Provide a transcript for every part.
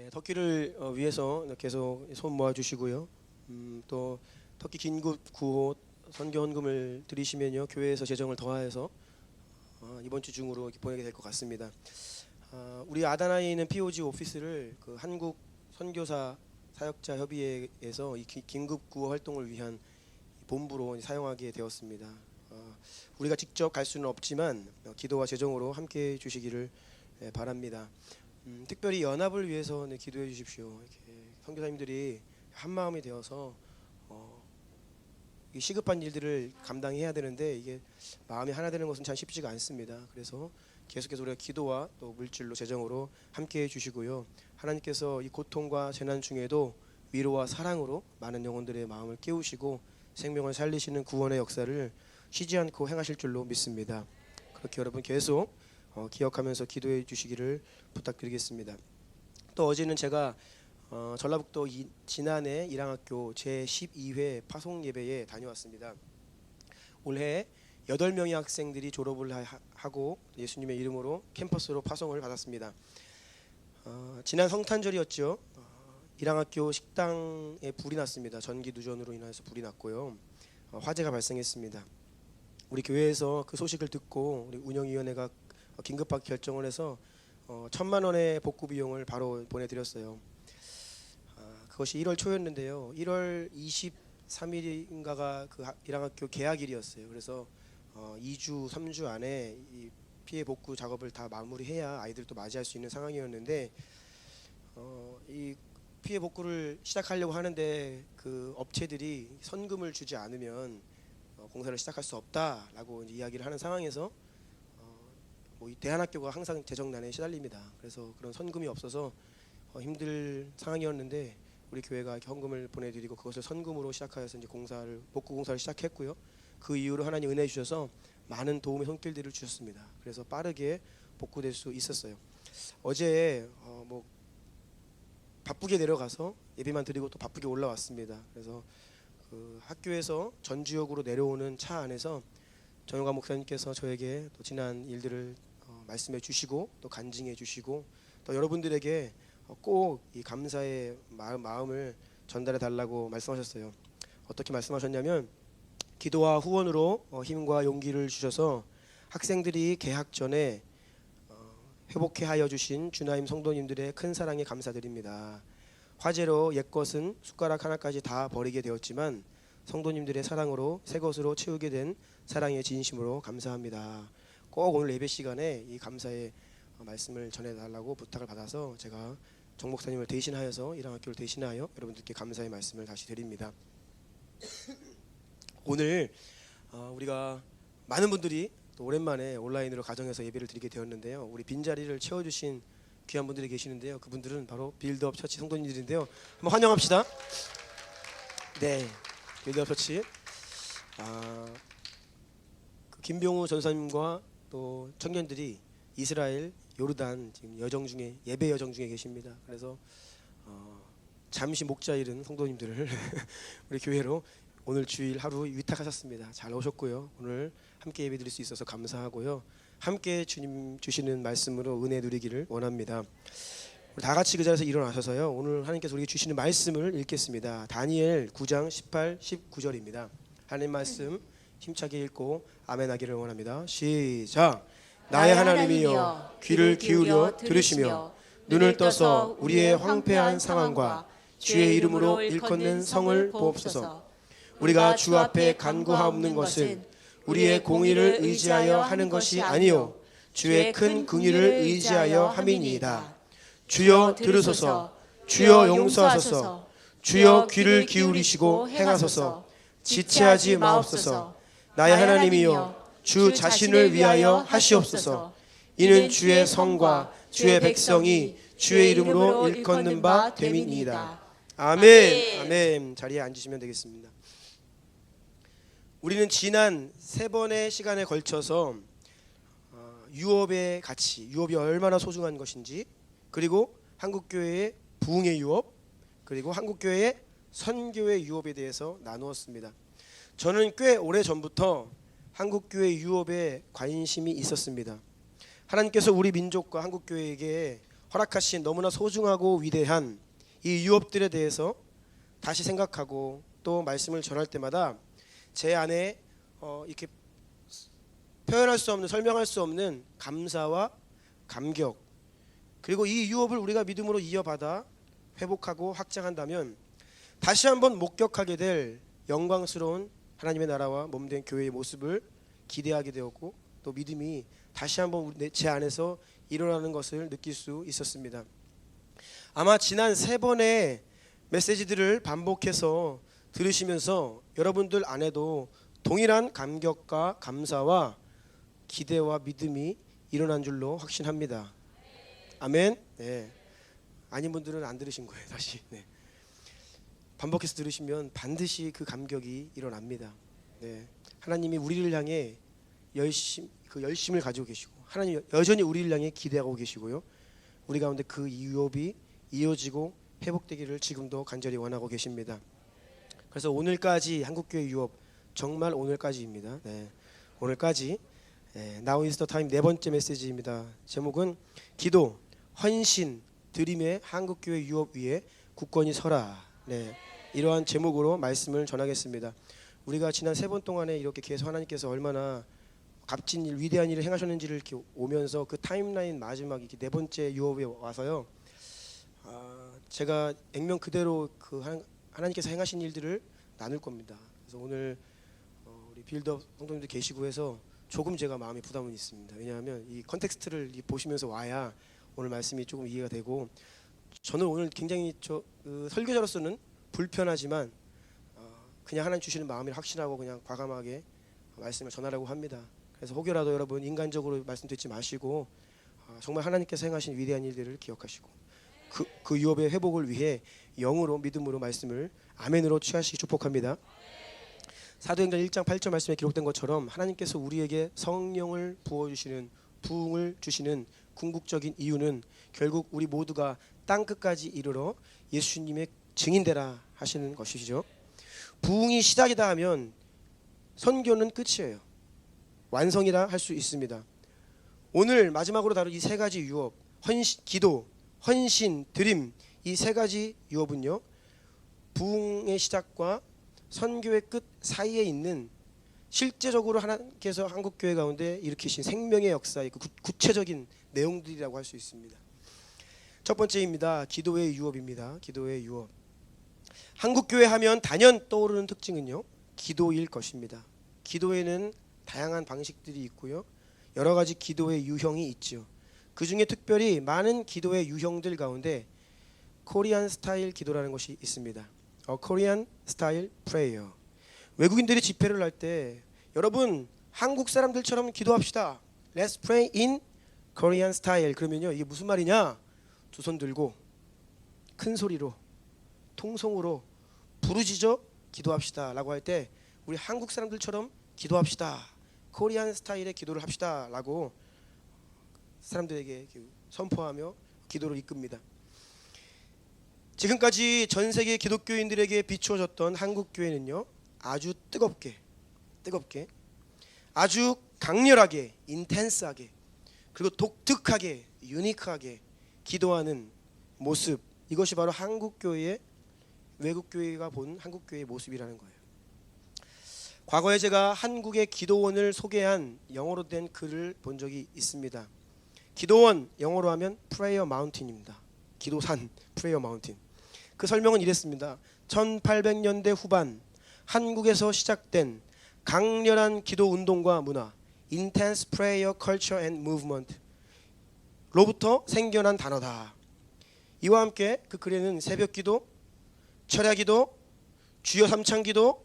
네, 터키를 위해서 계속 손 모아 주시고요. 또 터키 긴급 구호 선교 헌금을 드리시면요, 교회에서 재정을 더하여서 이번 주 중으로 이렇게 보내게 될 것 같습니다. 우리 아다나에 있는 POG 오피스를 그 한국 선교사 사역자 협의회에서 이 긴급 구호 활동을 위한 본부로 사용하게 되었습니다. 우리가 직접 갈 수는 없지만 기도와 재정으로 함께 해 주시기를 바랍니다. 특별히 연합을 위해서 기도해 주십시오. 이렇게 선교사님들이 한 마음이 되어서 이 시급한 일들을 감당해야 되는데 이게 마음이 하나 되는 것은 참 쉽지가 않습니다. 그래서 계속해서 우리가 기도와 또 물질로 재정으로 함께 해 주시고요. 하나님께서 이 고통과 재난 중에도 위로와 사랑으로 많은 영혼들의 마음을 깨우시고 생명을 살리시는 구원의 역사를 쉬지 않고 행하실 줄로 믿습니다. 그렇게 여러분 계속 기억하면서 기도해 주시기를 부탁드리겠습니다. 또 어제는 제가 전라북도 진안의 일양학교 제12회 파송 예배에 다녀왔습니다. 올해 8명의 학생들이 졸업을 하고 예수님의 이름으로 캠퍼스로 파송을 받았습니다. 지난 성탄절이었죠. 일양학교 식당에 불이 났습니다. 전기 누전으로 인해서 불이 났고요. 화재가 발생했습니다. 우리 교회에서 그 소식을 듣고 우리 운영위원회가 긴급하게 결정을 해서 1,000만 원의 복구 비용을 바로 보내드렸어요. 그것이 1월 초였는데요. 1월 23일인가가 그 일양학교 개학일이었어요. 그래서 2주, 3주 안에 이 피해 복구 작업을 다 마무리해야 아이들도 맞이할 수 있는 상황이었는데 이 피해 복구를 시작하려고 하는데 그 업체들이 선금을 주지 않으면 공사를 시작할 수 없다라고 이야기를 하는 상황에서 이 대한학교가 항상 재정난에 시달립니다. 그래서 그런 선금이 없어서 힘들 상황이었는데 우리 교회가 이렇게 헌금을 보내드리고 그것을 선금으로 시작하여서 이제 복구 공사를 시작했고요. 그 이후로 하나님 은혜 주셔서 많은 도움의 손길들을 주셨습니다. 그래서 빠르게 복구될 수 있었어요. 어제 바쁘게 내려가서 예배만 드리고 또 바쁘게 올라왔습니다. 그래서 그 학교에서 전주역으로 내려오는 차 안에서 정영가 목사님께서 저에게 또 지난 일들을 말씀해 주시고 또 간증해 주시고 또 여러분들에게 꼭 이 감사의 마음을 전달해 달라고 말씀하셨어요. 어떻게 말씀하셨냐면 기도와 후원으로 힘과 용기를 주셔서 학생들이 개학 전에 회복해 하여 주신 주나임 성도님들의 큰 사랑에 감사드립니다. 화재로 옛것은 숟가락 하나까지 다 버리게 되었지만 성도님들의 사랑으로 새 것으로 채우게 된 사랑의 진심으로 감사합니다. 꼭 오늘 예배 시간에 이 감사의 말씀을 전해달라고 부탁을 받아서 제가 정 목사님을 대신하여서 일양학교를 대신하여 여러분들께 감사의 말씀을 다시 드립니다. 오늘 우리가 많은 분들이 또 오랜만에 온라인으로 가정에서 예배를 드리게 되었는데요. 우리 빈자리를 채워주신 귀한 분들이 계시는데요. 그분들은 바로 빌드업 처치 성도님들인데요. 한번 환영합시다. 네, 빌드업 처치. 그 김병우 전사님과 또 청년들이 이스라엘 요르단 지금 예배 여정 중에 계십니다. 그래서 잠시 목자 잃은 성도님들을 우리 교회로 오늘 주일 하루 위탁하셨습니다. 잘 오셨고요. 오늘 함께 예배 드릴 수 있어서 감사하고요. 함께 주님 주시는 말씀으로 은혜 누리기를 원합니다. 우리 다 같이 그 자리에서 일어나셔서요. 오늘 하나님께서 우리에게 주시는 말씀을 읽겠습니다. 다니엘 9장 18, 19절입니다. 하나님 말씀 힘차게 읽고 아멘하기를 원합니다. 시작. 나의 하나님이여 귀를 기울여 들으시며 눈을 떠서 우리의 황폐한 상황과 주의 이름으로 일컫는 성을 보옵소서. 우리가 주 앞에 간구하옵는 것은 우리의 공의를 의지하여 하는 것이 아니요 주의 큰 긍휼을 의지하여 함이니이다. 주여 들으소서. 주여 용서하소서. 주여 귀를 기울이시고 행하소서. 지체하지 마옵소서. 나의 하나님이여 주 자신을 위하여 하시옵소서. 이는 주의 성과 주의 백성이 주의 이름으로 일컫는 바 됨이니이다. 아멘. 아멘. 자리에 앉으시면 되겠습니다. 우리는 지난 3번의 시간에 걸쳐서 유업의 가치, 유업이 얼마나 소중한 것인지, 그리고 한국교회의 부흥의 유업, 그리고 한국교회의 선교의 유업에 대해서 나누었습니다. 저는 꽤 오래전부터 한국교회 유업에 관심이 있었습니다. 하나님께서 우리 민족과 한국교회에게 허락하신 너무나 소중하고 위대한 이 유업들에 대해서 다시 생각하고 또 말씀을 전할 때마다 제 안에 이렇게 표현할 수 없는, 설명할 수 없는 감사와 감격, 그리고 이 유업을 우리가 믿음으로 이어받아 회복하고 확장한다면 다시 한번 목격하게 될 영광스러운 하나님의 나라와 몸된 교회의 모습을 기대하게 되었고, 또 믿음이 다시 한번 제 안에서 일어나는 것을 느낄 수 있었습니다. 아마 지난 3번의 메시지들을 반복해서 들으시면서 여러분들 안에도 동일한 감격과 감사와 기대와 믿음이 일어난 줄로 확신합니다. 아멘. 네. 아닌 분들은 안 들으신 거예요. 다시. 네. 반복해서 들으시면 반드시 그 감격이 일어납니다. 네. 하나님이 우리를 향해 열심을 가지고 계시고, 하나님 여전히 우리를 향해 기대하고 계시고요. 우리 가운데 그 유업이 이어지고 회복되기를 지금도 간절히 원하고 계십니다. 그래서 오늘까지 한국교회 유업, 정말 오늘까지입니다. 네. 오늘까지 Now is the time 4번째 메시지입니다. 제목은 기도, 헌신, 드림의 한국교회 유업 위에 굳건히 서라. 네. 이러한 제목으로 말씀을 전하겠습니다. 우리가 지난 3번 동안에 이렇게 계속 하나님께서 얼마나 값진 일, 위대한 일을 행하셨는지를 이렇게 오면서 그 타임라인 마지막 이렇게 4번째 유업에 와서요. 제가 액면 그대로 그 하나님께서 행하신 일들을 나눌 겁니다. 그래서 오늘 우리 빌드업 성도님들 계시고 해서 조금 제가 마음에 부담은 있습니다. 왜냐하면 이 컨텍스트를 보시면서 와야 오늘 말씀이 조금 이해가 되고, 저는 오늘 굉장히 설교자로서는 불편하지만 그냥 하나님 주시는 마음을 확신하고 그냥 과감하게 말씀을 전하려고 합니다. 그래서 혹여라도 여러분 인간적으로 말씀 듣지 마시고 정말 하나님께서 행하신 위대한 일들을 기억하시고 그 유업의 회복을 위해 영으로 믿음으로 말씀을 아멘으로 취하시기 축복합니다. 사도행전 1장 8절 말씀에 기록된 것처럼 하나님께서 우리에게 성령을 부어주시는, 부흥을 주시는 궁극적인 이유는 결국 우리 모두가 땅끝까지 이르러 예수님의 증인되라 하시는 것이죠. 부흥이 시작이다 하면 선교는 끝이에요. 완성이라 할 수 있습니다. 오늘 마지막으로 다룰 이 3가지 유업, 기도, 헌신, 드림, 이 3가지 유업은요, 부흥의 시작과 선교의 끝 사이에 있는 실제적으로 하나님께서 한국교회 가운데 일으키신 생명의 역사의 그 구체적인 내용들이라고 할 수 있습니다. 첫 번째입니다. 기도의 유업입니다. 기도의 유업. 한국교회 하면 단연 떠오르는 특징은요, 기도일 것입니다. 기도에는 다양한 방식들이 있고요, 여러 가지 기도의 유형이 있죠. 그 중에 특별히 많은 기도의 유형들 가운데 코리안 스타일 기도라는 것이 있습니다. Korean style prayer. 외국인들이 집회를 할 때 여러분 한국 사람들처럼 기도합시다. Let's pray in Korean style. 그러면요, 이게 무슨 말이냐? 2손 들고 큰 소리로 통성으로 부르짖어 기도합시다 라고 할 때 우리 한국 사람들처럼 기도합시다, 코리안 스타일의 기도를 합시다 라고 사람들에게 선포하며 기도를 이끕니다. 지금까지 전 세계 기독교인들에게 비추어졌던 한국교회는요, 아주 뜨겁게 아주 강렬하게, 인텐스하게, 그리고 독특하게, 유니크하게 기도하는 모습, 이것이 바로 한국교회의, 외국교회가 본 한국교회의 모습이라는 거예요. 과거에 제가 한국의 기도원을 소개한 영어로 된 글을 본 적이 있습니다. 기도원, 영어로 하면 Prayer Mountain입니다. 기도산, Prayer Mountain. 그 설명은 이랬습니다. 1800년대 후반 한국에서 시작된 강렬한 기도 운동과 문화, Intense Prayer Culture and Movement 로부터 생겨난 단어다. 이와 함께 그 글에는 새벽기도, 철야기도, 주여 삼창기도,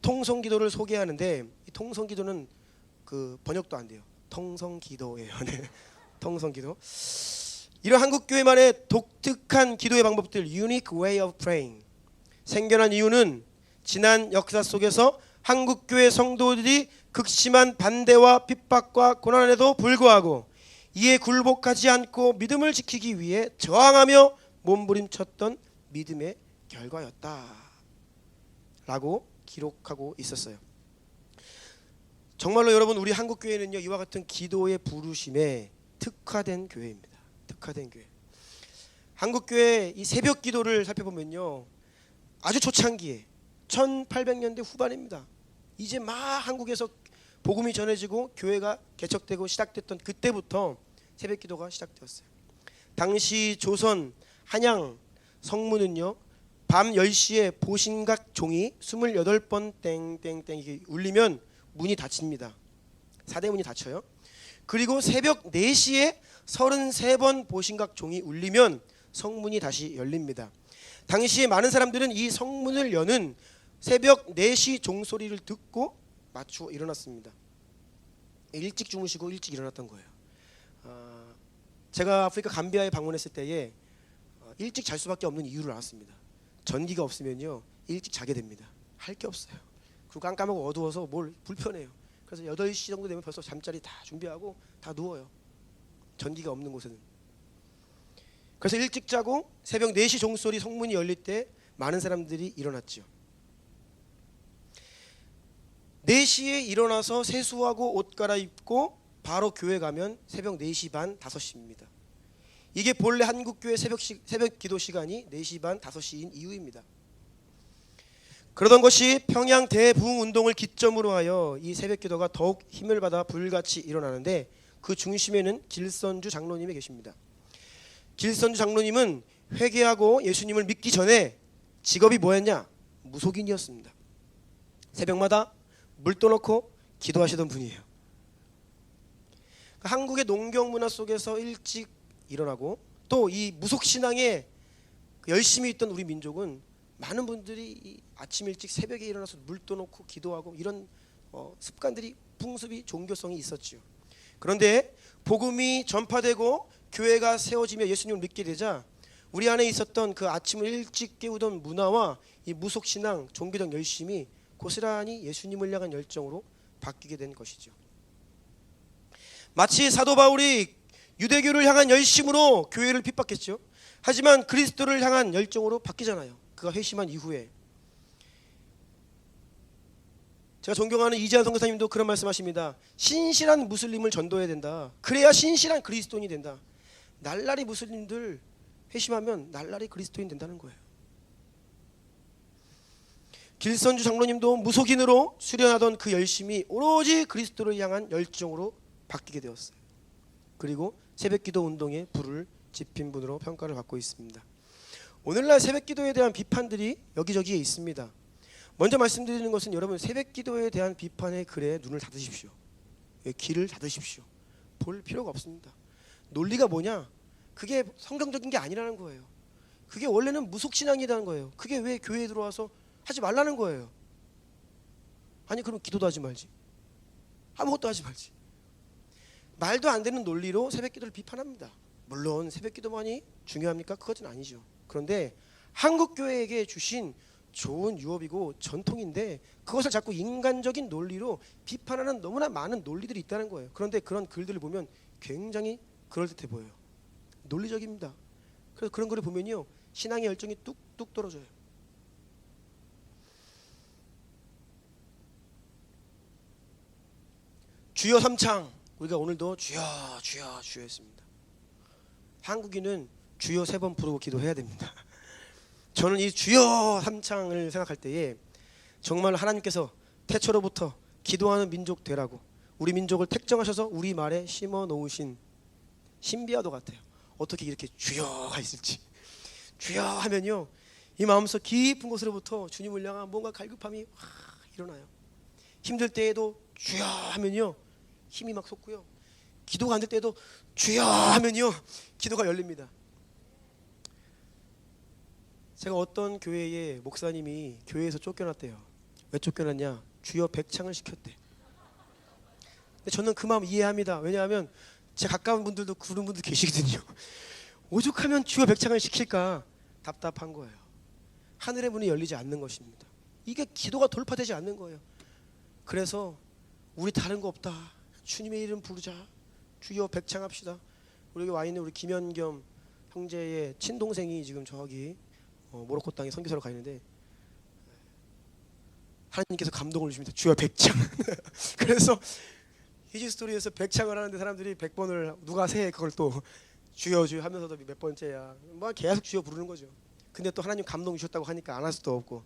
통성기도를 소개하는데, 이 통성기도는 그 번역도 안 돼요. 통성기도예요. 네. 통성기도. 이런 한국교회만의 독특한 기도의 방법들, Unique Way of Praying, 생겨난 이유는 지난 역사 속에서 한국교회 성도들이 극심한 반대와 핍박과 고난에도 불구하고 이에 굴복하지 않고 믿음을 지키기 위해 저항하며 몸부림쳤던 믿음의 결과였다 라고 기록하고 있었어요. 정말로 여러분, 우리 한국교회는요, 이와 같은 기도의 부르심에 특화된 교회입니다. 특화된 교회. 한국교회 이 새벽 기도를 살펴보면요, 아주 초창기에 1800년대 후반입니다. 이제 막 한국에서 복음이 전해지고 교회가 개척되고 시작됐던 그때부터 새벽 기도가 시작되었어요. 당시 조선 한양 성문은요, 밤 10시에 보신각 종이 28번 땡땡땡 이게 울리면 문이 닫힙니다. 사대문이 닫혀요. 그리고 새벽 4시에 33번 보신각 종이 울리면 성문이 다시 열립니다. 당시에 많은 사람들은 이 성문을 여는 새벽 4시 종소리를 듣고 맞추어 일어났습니다. 일찍 주무시고 일찍 일어났던 거예요. 제가 아프리카 감비아에 방문했을 때에 일찍 잘 수밖에 없는 이유를 알았습니다. 전기가 없으면요, 일찍 자게 됩니다. 할 게 없어요. 그리고 깜깜하고 어두워서 뭘 불편해요. 그래서 8시 정도 되면 벌써 잠자리 다 준비하고 다 누워요. 전기가 없는 곳에는. 그래서 일찍 자고 새벽 4시 종소리 성문이 열릴 때 많은 사람들이 일어났죠. 4시에 일어나서 세수하고 옷 갈아입고 바로 교회 가면 새벽 4시 반 5시입니다. 이게 본래 한국교회 새벽 기도 시간이 4시 반 5시인 이유입니다. 그러던 것이 평양 대부흥 운동을 기점으로 하여 이 새벽 기도가 더욱 힘을 받아 불같이 일어나는데, 그 중심에는 길선주 장로님이 계십니다. 길선주 장로님은 회개하고 예수님을 믿기 전에 직업이 뭐였냐? 무속인이었습니다. 새벽마다 물 떠놓고 기도하시던 분이에요. 한국의 농경 문화 속에서 일찍 일어나고 또 이 무속신앙에 열심히 있던 우리 민족은 많은 분들이 아침 일찍 새벽에 일어나서 물 떠놓고 기도하고 이런 습관들이, 풍습이, 종교성이 있었죠. 그런데 복음이 전파되고 교회가 세워지며 예수님을 믿게 되자 우리 안에 있었던 그 아침을 일찍 깨우던 문화와 이 무속신앙, 종교적 열심이 고스란히 예수님을 향한 열정으로 바뀌게 된 것이죠. 마치 사도 바울이 유대교를 향한 열심으로 교회를 핍박했죠. 하지만 그리스도를 향한 열정으로 바뀌잖아요. 그가 회심한 이후에. 제가 존경하는 이재한 선교사님도 그런 말씀하십니다. 신실한 무슬림을 전도해야 된다. 그래야 신실한 그리스도인이 된다. 날라리 무슬림들 회심하면 날라리 그리스도인 된다는 거예요. 길선주 장로님도 무속인으로 수련하던 그 열심이 오로지 그리스도를 향한 열정으로 바뀌게 되었어요. 그리고 새벽기도 운동의 불을 지핀 분으로 평가를 받고 있습니다. 오늘날 새벽기도에 대한 비판들이 여기저기에 있습니다. 먼저 말씀드리는 것은, 여러분 새벽기도에 대한 비판의 글에 눈을 닫으십시오. 귀를 닫으십시오. 볼 필요가 없습니다. 논리가 뭐냐? 그게 성경적인 게 아니라는 거예요. 그게 원래는 무속신앙이라는 거예요. 그게 왜 교회에 들어와서 하지 말라는 거예요. 아니 그럼 기도도 하지 말지, 아무것도 하지 말지. 말도 안 되는 논리로 새벽기도를 비판합니다. 물론 새벽기도만이 중요합니까? 그것은 아니죠. 그런데 한국교회에게 주신 좋은 유업이고 전통인데 그것을 자꾸 인간적인 논리로 비판하는 너무나 많은 논리들이 있다는 거예요. 그런데 그런 글들을 보면 굉장히 그럴듯해 보여요. 논리적입니다. 그래서 그런 글을 보면요, 신앙의 열정이 뚝뚝 떨어져요. 주여 삼창, 우리가 오늘도 주여 주여 주여 했습니다. 한국인은 주여 3번 부르고 기도해야 됩니다. 저는 이 주여 삼창을 생각할 때에 정말 하나님께서 태초로부터 기도하는 민족 되라고 우리 민족을 택정하셔서 우리 말에 심어 놓으신 신비와도 같아요. 어떻게 이렇게 주여가 있을지. 주여 하면요, 이 마음속 깊은 곳으로부터 주님을 향한 뭔가 갈급함이 일어나요. 힘들 때에도 주여 하면요, 힘이 막 솟고요. 기도가 안 될 때도 주여 하면요, 기도가 열립니다. 제가 어떤 교회의 목사님이 교회에서 쫓겨났대요. 왜 쫓겨났냐? 주여 백창을 시켰대. 근데 저는 그 마음 이해합니다. 왜냐하면 제 가까운 분들도 그런 분들 계시거든요. 오죽하면 주여 백창을 시킬까 답답한 거예요. 하늘의 문이 열리지 않는 것입니다. 이게 기도가 돌파되지 않는 거예요. 그래서 우리 다른 거 없다, 주님의 이름 부르자, 주여 백창합시다. 우리 여기 와 있는 우리 김현겸 형제의 친동생이 지금 저기 모로코 땅에 선교사로 가 있는데 하나님께서 감동을 주십니다. 주여 백창. 그래서 히지스토리에서 백창을 하는데 사람들이 100번을 누가 세 그걸 또 주여 주여 하면서도 몇 번째야. 뭐 계속 주여 부르는 거죠. 근데 또 하나님 감동 주셨다고 하니까 안 할 수도 없고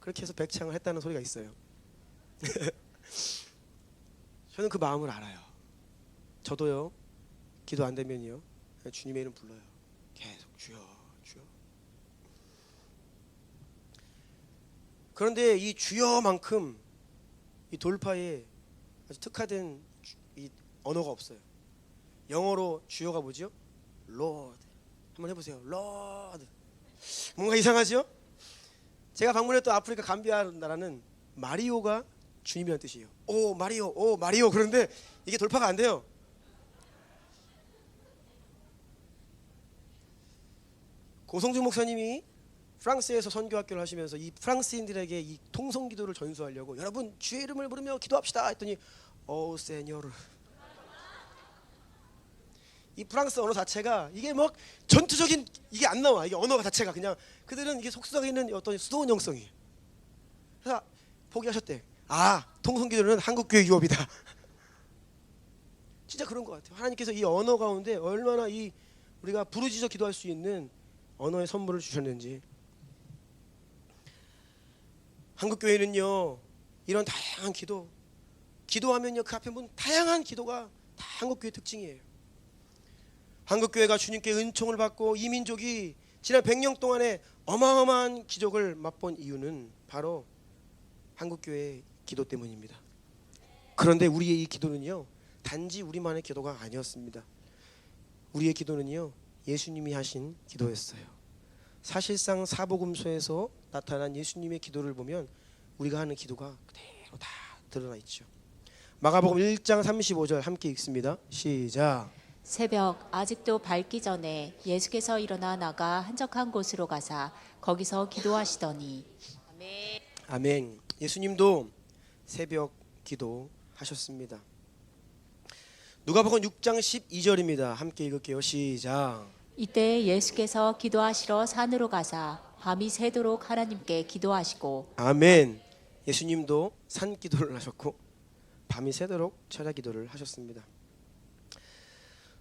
그렇게 해서 백창을 했다는 소리가 있어요. 저는 그 마음을 알아요. 저도요. 기도 안 되면요. 주님의 이름 불러요. 계속 주여 주여. 그런데 이 주여만큼 이 돌파에 아주 특화된 이 언어가 없어요. 영어로 주여가 뭐죠? Lord. 한번 해보세요. Lord. 뭔가 이상하죠? 제가 방문했던 아프리카 감비아 나라는 마리오가 주님이라는 뜻이에요. 오 마리오, 오 마리오. 그런데 이게 돌파가 안 돼요. 고성중 목사님이 프랑스에서 선교학교를 하시면서 이 프랑스인들에게 이 통성기도를 전수하려고 여러분 주의 이름을 부르며 기도합시다 했더니 오 세뇨르. 이 프랑스 언어 자체가 이게 뭐 전투적인 이게 안 나와. 이게 언어가 자체가 그냥 그들은 이게 속삭여 있는 어떤 수도원 형성이에요. 그래서 포기하셨대. 아 통성기도는 한국교회 유업이다. 진짜 그런 것 같아요. 하나님께서 이 언어 가운데 얼마나 이 우리가 부르짖어 기도할 수 있는 언어의 선물을 주셨는지. 한국교회는요 이런 다양한 기도하면요 그 앞에 문 다양한 기도가 다 한국교회 특징이에요. 한국교회가 주님께 은총을 받고 이 민족이 지난 100년 동안에 어마어마한 기적을 맛본 이유는 바로 한국교회의 기도 때문입니다. 그런데 우리의 이 기도는요 단지 우리만의 기도가 아니었습니다. 우리의 기도는요 예수님이 하신 기도였어요. 사실상 사복음서에서 나타난 예수님의 기도를 보면 우리가 하는 기도가 그대로 다 드러나 있죠. 마가복음 1장 35절 함께 읽습니다. 시작. 새벽 아직도 밝기 전에 예수께서 일어나 나가 한적한 곳으로 가사 거기서 기도하시더니. 아멘. 아멘. 예수님도 새벽 기도하셨습니다. 누가복음 6장 12절입니다. 함께 읽을게요. 시작. 이때 예수께서 기도하시러 산으로 가사 밤이 새도록 하나님께 기도하시고. 아멘. 예수님도 산 기도를 하셨고 밤이 새도록 철야 기도를 하셨습니다.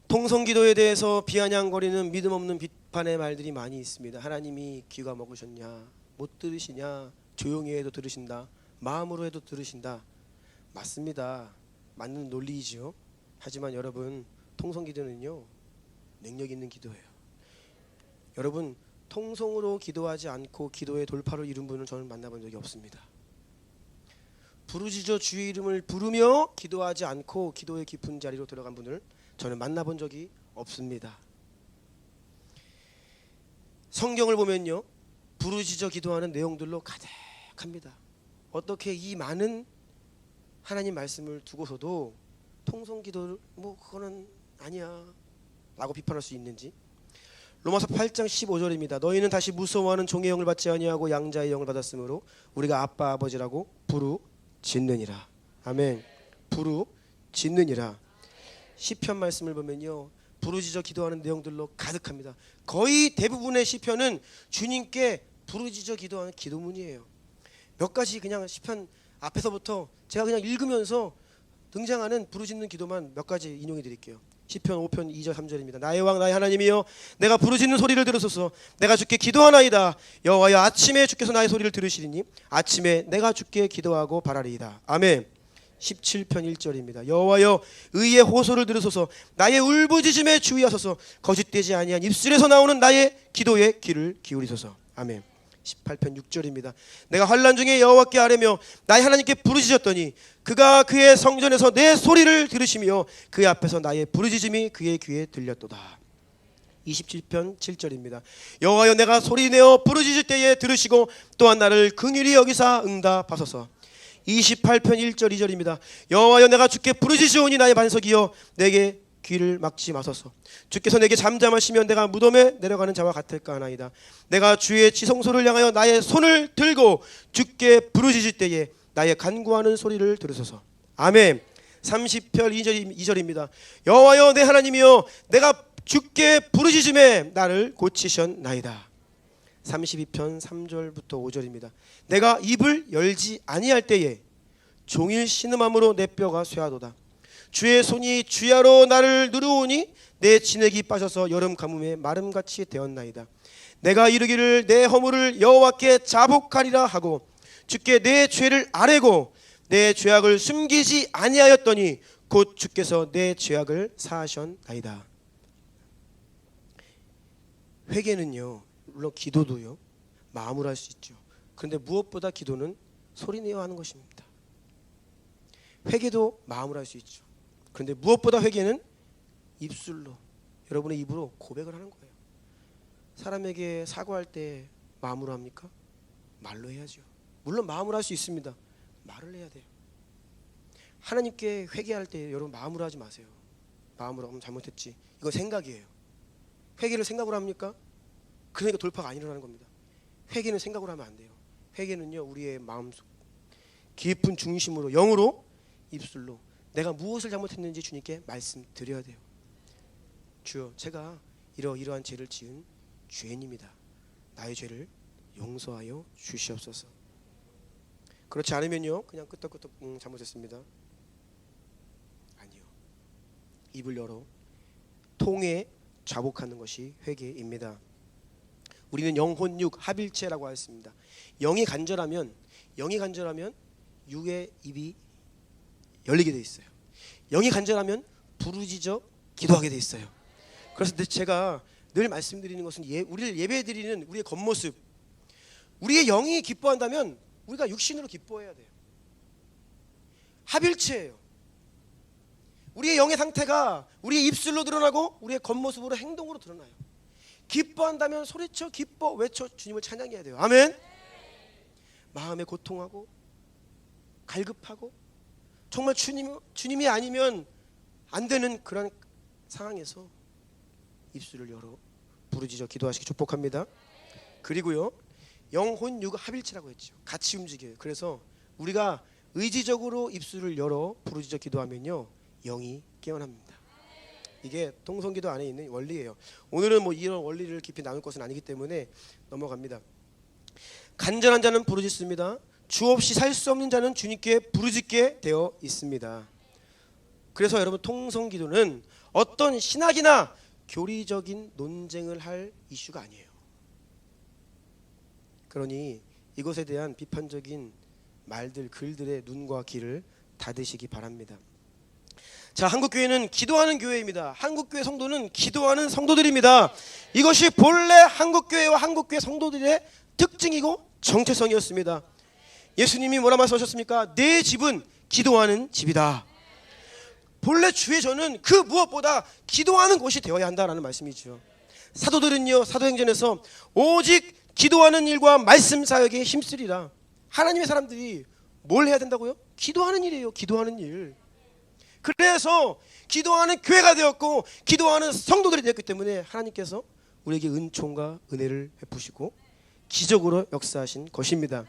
통성 기도에 대해서 비아냥거리는 믿음 없는 비판의 말들이 많이 있습니다. 하나님이 귀가 먹으셨냐, 못 들으시냐, 조용히 해도 들으신다, 마음으로 해도 들으신다. 맞습니다. 맞는 논리이죠. 하지만 여러분 통성 기도는요 능력 있는 기도예요. 여러분 통성으로 기도하지 않고 기도의 돌파를 이룬 분은 저는 만나본 적이 없습니다. 부르짖어 주의 이름을 부르며 기도하지 않고 기도의 깊은 자리로 들어간 분을 저는 만나본 적이 없습니다. 성경을 보면요 부르짖어 기도하는 내용들로 가득합니다. 어떻게 이 많은 하나님 말씀을 두고서도 통성 기도를 뭐 그거는 아니야 라고 비판할 수 있는지. 로마서 8장 15절입니다. 너희는 다시 무서워하는 종의 영을 받지 아니하고 양자의 영을 받았으므로 우리가 아빠 아버지라고 부르짖느니라. 아멘. 부르짖느니라. 시편 말씀을 보면요 부르짖어 기도하는 내용들로 가득합니다. 거의 대부분의 시편은 주님께 부르짖어 기도하는 기도문이에요. 몇 가지 그냥 시편 앞에서부터 제가 그냥 읽으면서 등장하는 부르짖는 기도만 몇 가지 인용해 드릴게요. 시편 5편 2절 3절입니다. 나의 왕 나의 하나님이여 내가 부르짖는 소리를 들으소서. 내가 주께 기도하나이다. 여호와여 아침에 주께서 나의 소리를 들으시리니 아침에 내가 주께 기도하고 바라리이다. 아멘. 17편 1절입니다. 여호와여 의의 호소를 들으소서. 나의 울부짖음에 주의하소서. 거짓되지 아니한 입술에서 나오는 나의 기도에 귀를 기울이소서. 아멘. 18편 6절입니다. 내가 환난 중에 여호와께 아뢰며 나의 하나님께 부르짖었더니 그가 그의 성전에서 내 소리를 들으시며 그의 앞에서 나의 부르짖음이 그의 귀에 들렸도다. 27편 7절입니다. 여호와여 내가 소리내어 부르짖을 때에 들으시고 또한 나를 긍휼히 여기사 응답하소서. 28편 1절 2절입니다. 여호와여 내가 주께 부르짖으오니 나의 반석이여 내게 귀를 막지 마소서. 주께서 내게 잠잠하시면 내가 무덤에 내려가는 자와 같을까 하나이다. 내가 주의 지성소를 향하여 나의 손을 들고 주께 부르짖을 때에 나의 간구하는 소리를 들으소서. 아멘. 30편 2절입니다. 여호와여 내 하나님이여 내가 주께 부르짖음에 나를 고치셨나이다. 32편 3절부터 5절입니다. 내가 입을 열지 아니할 때에 종일 신음함으로 내 뼈가 쇠하도다. 주의 손이 주야로 나를 누르오니 내 진액이 빠져서 여름 가뭄에 마름같이 되었나이다. 내가 이르기를 내 허물을 여호와께 자복하리라 하고 주께 내 죄를 아뢰고 내 죄악을 숨기지 아니하였더니 곧 주께서 내 죄악을 사하셨나이다. 회개는요, 물론 기도도요, 마음으로 할 수 있죠. 그런데 무엇보다 기도는 소리내어 하는 것입니다. 회개도 마음으로 할 수 있죠. 그런데 무엇보다 회개는 입술로, 여러분의 입으로 고백을 하는 거예요. 사람에게 사과할 때 마음으로 합니까? 말로 해야죠. 물론 마음으로 할 수 있습니다. 말을 해야 돼요. 하나님께 회개할 때 여러분 마음으로 하지 마세요. 마음으로 하면 잘못했지. 이건 생각이에요. 회개를 생각으로 합니까? 그러니까 돌파가 안 일어나는 겁니다. 회개는 생각으로 하면 안 돼요. 회개는요, 우리의 마음속 깊은 중심으로, 영으로, 입술로 내가 무엇을 잘못했는지 주님께 말씀드려야 돼요. 주여, 제가 이러이러한 죄를 지은 죄인입니다. 나의 죄를 용서하여 주시옵소서. 그렇지 않으면요, 그냥 끄떡끄떡 잘못했습니다. 아니요. 입을 열어 통해 자복하는 것이 회개입니다. 우리는 영혼육 합일체라고 했습니다. 영이 간절하면 육의 입이 열리게 돼 있어요. 영이 간절하면 부르짖어 기도하게 돼 있어요. 그래서 제가 늘 말씀드리는 것은 우리를 예배드리는 우리의 겉모습, 우리의 영이 기뻐한다면 우리가 육신으로 기뻐해야 돼요. 합일체예요. 우리의 영의 상태가 우리의 입술로 드러나고 우리의 겉모습으로, 행동으로 드러나요. 기뻐한다면 소리쳐 기뻐 외쳐 주님을 찬양해야 돼요. 아멘. 마음에 고통하고 갈급하고 정말 주님이 아니면 안 되는 그런 상황에서 입술을 열어 부르짖어 기도하시기 축복합니다. 그리고요, 영혼육 합일체라고 했죠. 같이 움직여요. 그래서 우리가 의지적으로 입술을 열어 부르짖어 기도하면요, 영이 깨어납니다. 이게 통성기도 안에 있는 원리예요. 오늘은 뭐 이런 원리를 깊이 나눌 것은 아니기 때문에 넘어갑니다. 간절한 자는 부르짖습니다. 주 없이 살 수 없는 자는 주님께 부르짖게 되어 있습니다. 그래서 여러분, 통성기도는 어떤 신학이나 교리적인 논쟁을 할 이슈가 아니에요. 그러니 이것에 대한 비판적인 말들, 글들의 눈과 귀를 닫으시기 바랍니다. 자, 한국교회는 기도하는 교회입니다. 한국교회 성도는 기도하는 성도들입니다. 이것이 본래 한국교회와 한국교회 성도들의 특징이고 정체성이었습니다. 예수님이 뭐라 말씀하셨습니까? 내 집은 기도하는 집이다. 본래 주의 전은 그 무엇보다 기도하는 곳이 되어야 한다라는 말씀이죠. 사도들은요, 사도행전에서 오직 기도하는 일과 말씀 사역에 힘쓰리라. 하나님의 사람들이 뭘 해야 된다고요? 기도하는 일이에요. 기도하는 일. 그래서 기도하는 교회가 되었고 기도하는 성도들이 되었기 때문에 하나님께서 우리에게 은총과 은혜를 베푸시고 기적으로 역사하신 것입니다.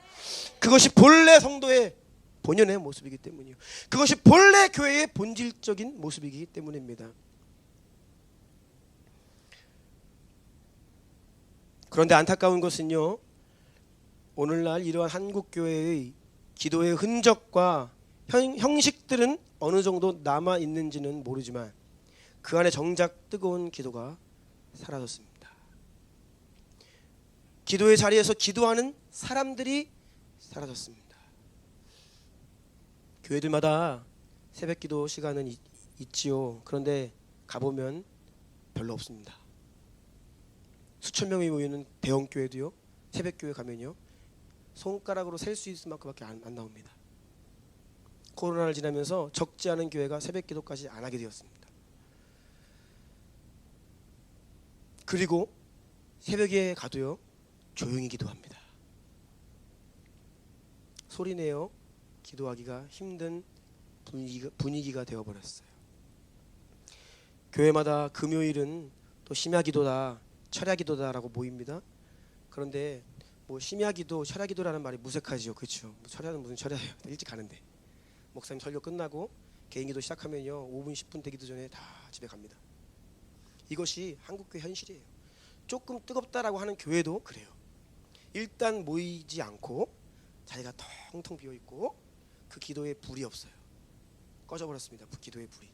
그것이 본래 성도의 본연의 모습이기 때문이요, 그것이 본래 교회의 본질적인 모습이기 때문입니다. 그런데 안타까운 것은요, 오늘날 이러한 한국교회의 기도의 흔적과 형식들은 어느 정도 남아 있는지는 모르지만 그 안에 정작 뜨거운 기도가 사라졌습니다. 기도의 자리에서 기도하는 사람들이 사라졌습니다. 교회들마다 새벽기도 시간은 있지요. 그런데 가보면 별로 없습니다. 수천 명이 모이는 대형 교회도요, 새벽교회 가면요, 손가락으로 셀 수 있을 만큼밖에 안 나옵니다. 코로나를 지나면서 적지 않은 교회가 새벽기도까지 안 하게 되었습니다. 그리고 새벽에 가도요, 조용히 기도합니다. 소리내어 기도하기가 힘든 분위기가 되어버렸어요. 교회마다 금요일은 또 심야기도다, 철야기도다라고 모입니다. 그런데 뭐 심야기도, 철야기도라는 말이 무색하죠, 그렇죠? 철야는 무슨 철야예요? 일찍 가는데. 목사님 설교 끝나고 개인기도 시작하면요, 5분 10분 되기도 전에 다 집에 갑니다. 이것이 한국교회 현실이에요. 조금 뜨겁다라고 하는 교회도 그래요. 일단 모이지 않고 자리가 텅텅 비어 있고 그 기도에 불이 없어요. 꺼져버렸습니다. 기도의 불이.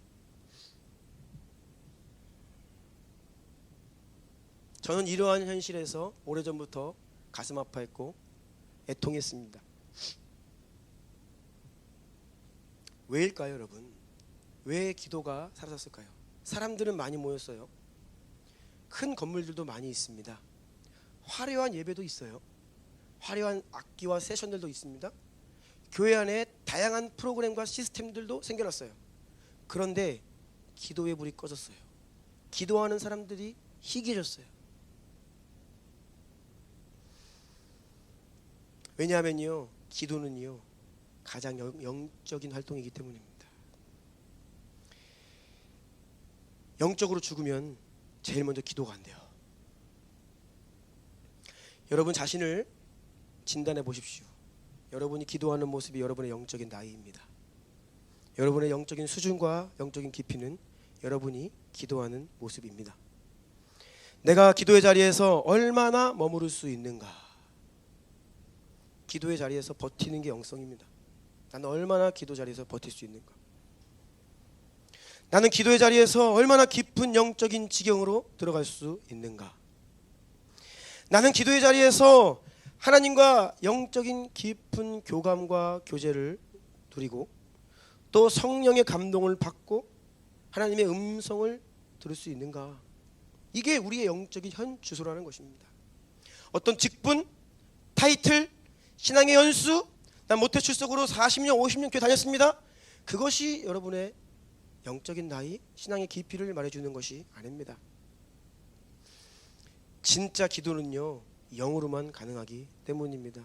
저는 이러한 현실에서 오래전부터 가슴 아파했고 애통했습니다. 왜일까요, 여러분? 왜 기도가 사라졌을까요? 사람들은 많이 모였어요. 큰 건물들도 많이 있습니다. 화려한 예배도 있어요. 화려한 악기와 세션들도 있습니다. 교회 안에 다양한 프로그램과 시스템들도 생겨났어요. 그런데 기도의 불이 꺼졌어요. 기도하는 사람들이 희귀해졌어요. 왜냐하면요, 기도는요 가장 영적인 활동이기 때문입니다. 영적으로 죽으면 제일 먼저 기도가 안 돼요. 여러분 자신을 진단해 보십시오. 여러분이 기도하는 모습이 여러분의 영적인 나이입니다. 여러분의 영적인 수준과 영적인 깊이는 여러분이 기도하는 모습입니다. 내가 기도의 자리에서 얼마나 머무를 수 있는가? 기도의 자리에서 버티는 게 영성입니다. 나는 얼마나 기도 자리에서 버틸 수 있는가? 나는 기도의 자리에서 얼마나 깊은 영적인 지경으로 들어갈 수 있는가? 나는 기도의 자리에서 하나님과 영적인 깊은 교감과 교제를 누리고 또 성령의 감동을 받고 하나님의 음성을 들을 수 있는가? 이게 우리의 영적인 현 주소라는 것입니다. 어떤 직분, 타이틀, 신앙의 연수, 난 모태 출석으로 40년, 50년 교회 다녔습니다. 그것이 여러분의 영적인 나이, 신앙의 깊이를 말해주는 것이 아닙니다. 진짜 기도는요 영으로만 가능하기 때문입니다.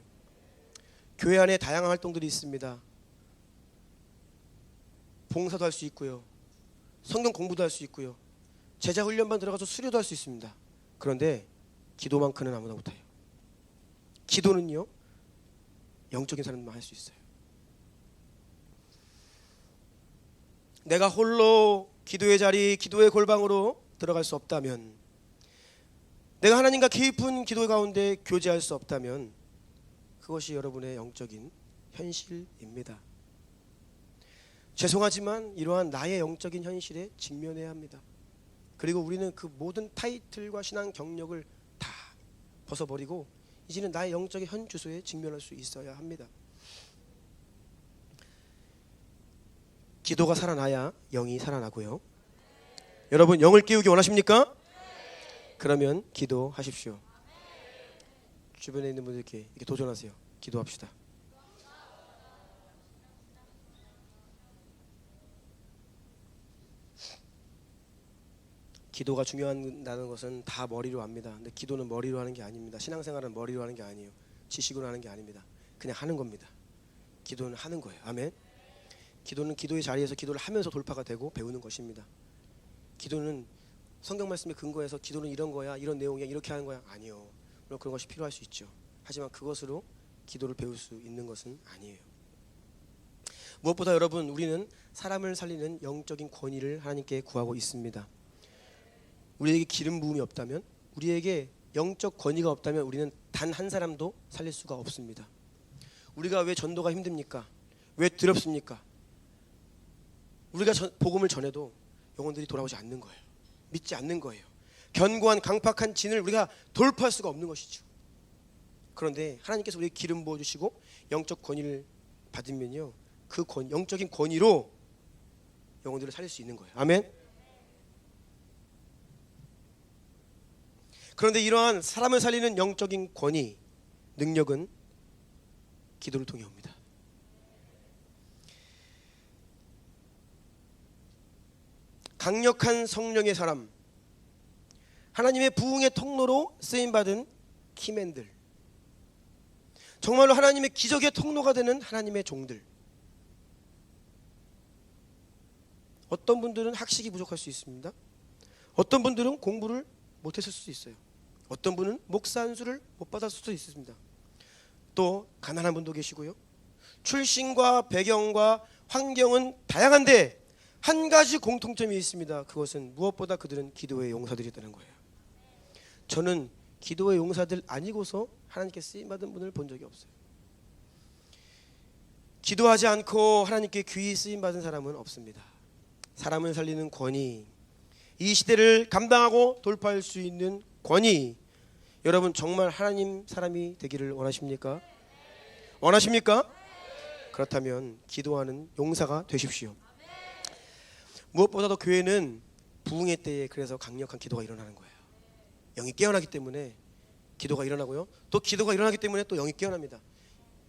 교회 안에 다양한 활동들이 있습니다. 봉사도 할 수 있고요, 성경 공부도 할 수 있고요, 제자 훈련반 들어가서 수료도 할 수 있습니다. 그런데 기도만큼은 아무나 못해요. 기도는요 영적인 사람만 할 수 있어요. 내가 홀로 기도의 자리, 기도의 골방으로 들어갈 수 없다면, 내가 하나님과 깊은 기도 가운데 교제할 수 없다면 그것이 여러분의 영적인 현실입니다. 죄송하지만 이러한 나의 영적인 현실에 직면해야 합니다. 그리고 우리는 그 모든 타이틀과 신앙 경력을 다 벗어버리고 이제는 나의 영적인 현 주소에 직면할 수 있어야 합니다. 기도가 살아나야 영이 살아나고요. 여러분 영을 깨우기 원하십니까? 그러면 기도하십시오. 주변에 있는 분들께 이렇게 도전하세요. 기도합시다. 기도가 중요하다는 것은 다 머리로 압니다. 근데 기도는 머리로 하는 게 아닙니다. 신앙생활은 머리로 하는 게 아니에요. 지식으로 하는 게 아닙니다. 그냥 하는 겁니다. 기도는 하는 거예요. 아멘. 기도는 기도의 자리에서 기도를 하면서 돌파가 되고 배우는 것입니다. 기도는 성경 말씀에 근거해서 기도는 이런 거야, 이런 내용이야, 이렇게 하는 거야, 아니요. 물론 그런 것이 필요할 수 있죠. 하지만 그것으로 기도를 배울 수 있는 것은 아니에요. 무엇보다 여러분, 우리는 사람을 살리는 영적인 권위를 하나님께 구하고 있습니다. 우리에게 기름 부음이 없다면, 우리에게 영적 권위가 없다면 우리는 단 한 사람도 살릴 수가 없습니다. 우리가 왜 전도가 힘듭니까? 왜 두렵습니까? 우리가 복음을 전해도 영혼들이 돌아오지 않는 거예요. 믿지 않는 거예요. 견고한 강팍한 진을 우리가 돌파할 수가 없는 것이죠. 그런데 하나님께서 우리에게 기름 부어주시고 영적 권위를 받으면요, 그 영적인 권위로 영혼들을 살릴 수 있는 거예요. 아멘. 그런데 이러한 사람을 살리는 영적인 권위, 능력은 기도를 통해 옵니다. 강력한 성령의 사람, 하나님의 부흥의 통로로 쓰임받은 키맨들, 정말로 하나님의 기적의 통로가 되는 하나님의 종들. 어떤 분들은 학식이 부족할 수 있습니다. 어떤 분들은 공부를 못했을 수도 있어요. 어떤 분은 목사 안수를 못 받았을 수도 있습니다. 또 가난한 분도 계시고요. 출신과 배경과 환경은 다양한데 한 가지 공통점이 있습니다. 그것은 무엇보다 그들은 기도의 용사들이었다는 거예요. 저는 기도의 용사들 아니고서 하나님께 쓰임받은 분을 본 적이 없어요. 기도하지 않고 하나님께 귀히 쓰임 받은 사람은 없습니다. 사람을 살리는 권위, 이 시대를 감당하고 돌파할 수 있는 권위, 여러분 정말 하나님 사람이 되기를 원하십니까? 원하십니까? 그렇다면 기도하는 용사가 되십시오. 무엇보다도 교회는 부흥의 때에 그래서 강력한 기도가 일어나는 거예요. 영이 깨어나기 때문에 기도가 일어나고요. 또 기도가 일어나기 때문에 또 영이 깨어납니다.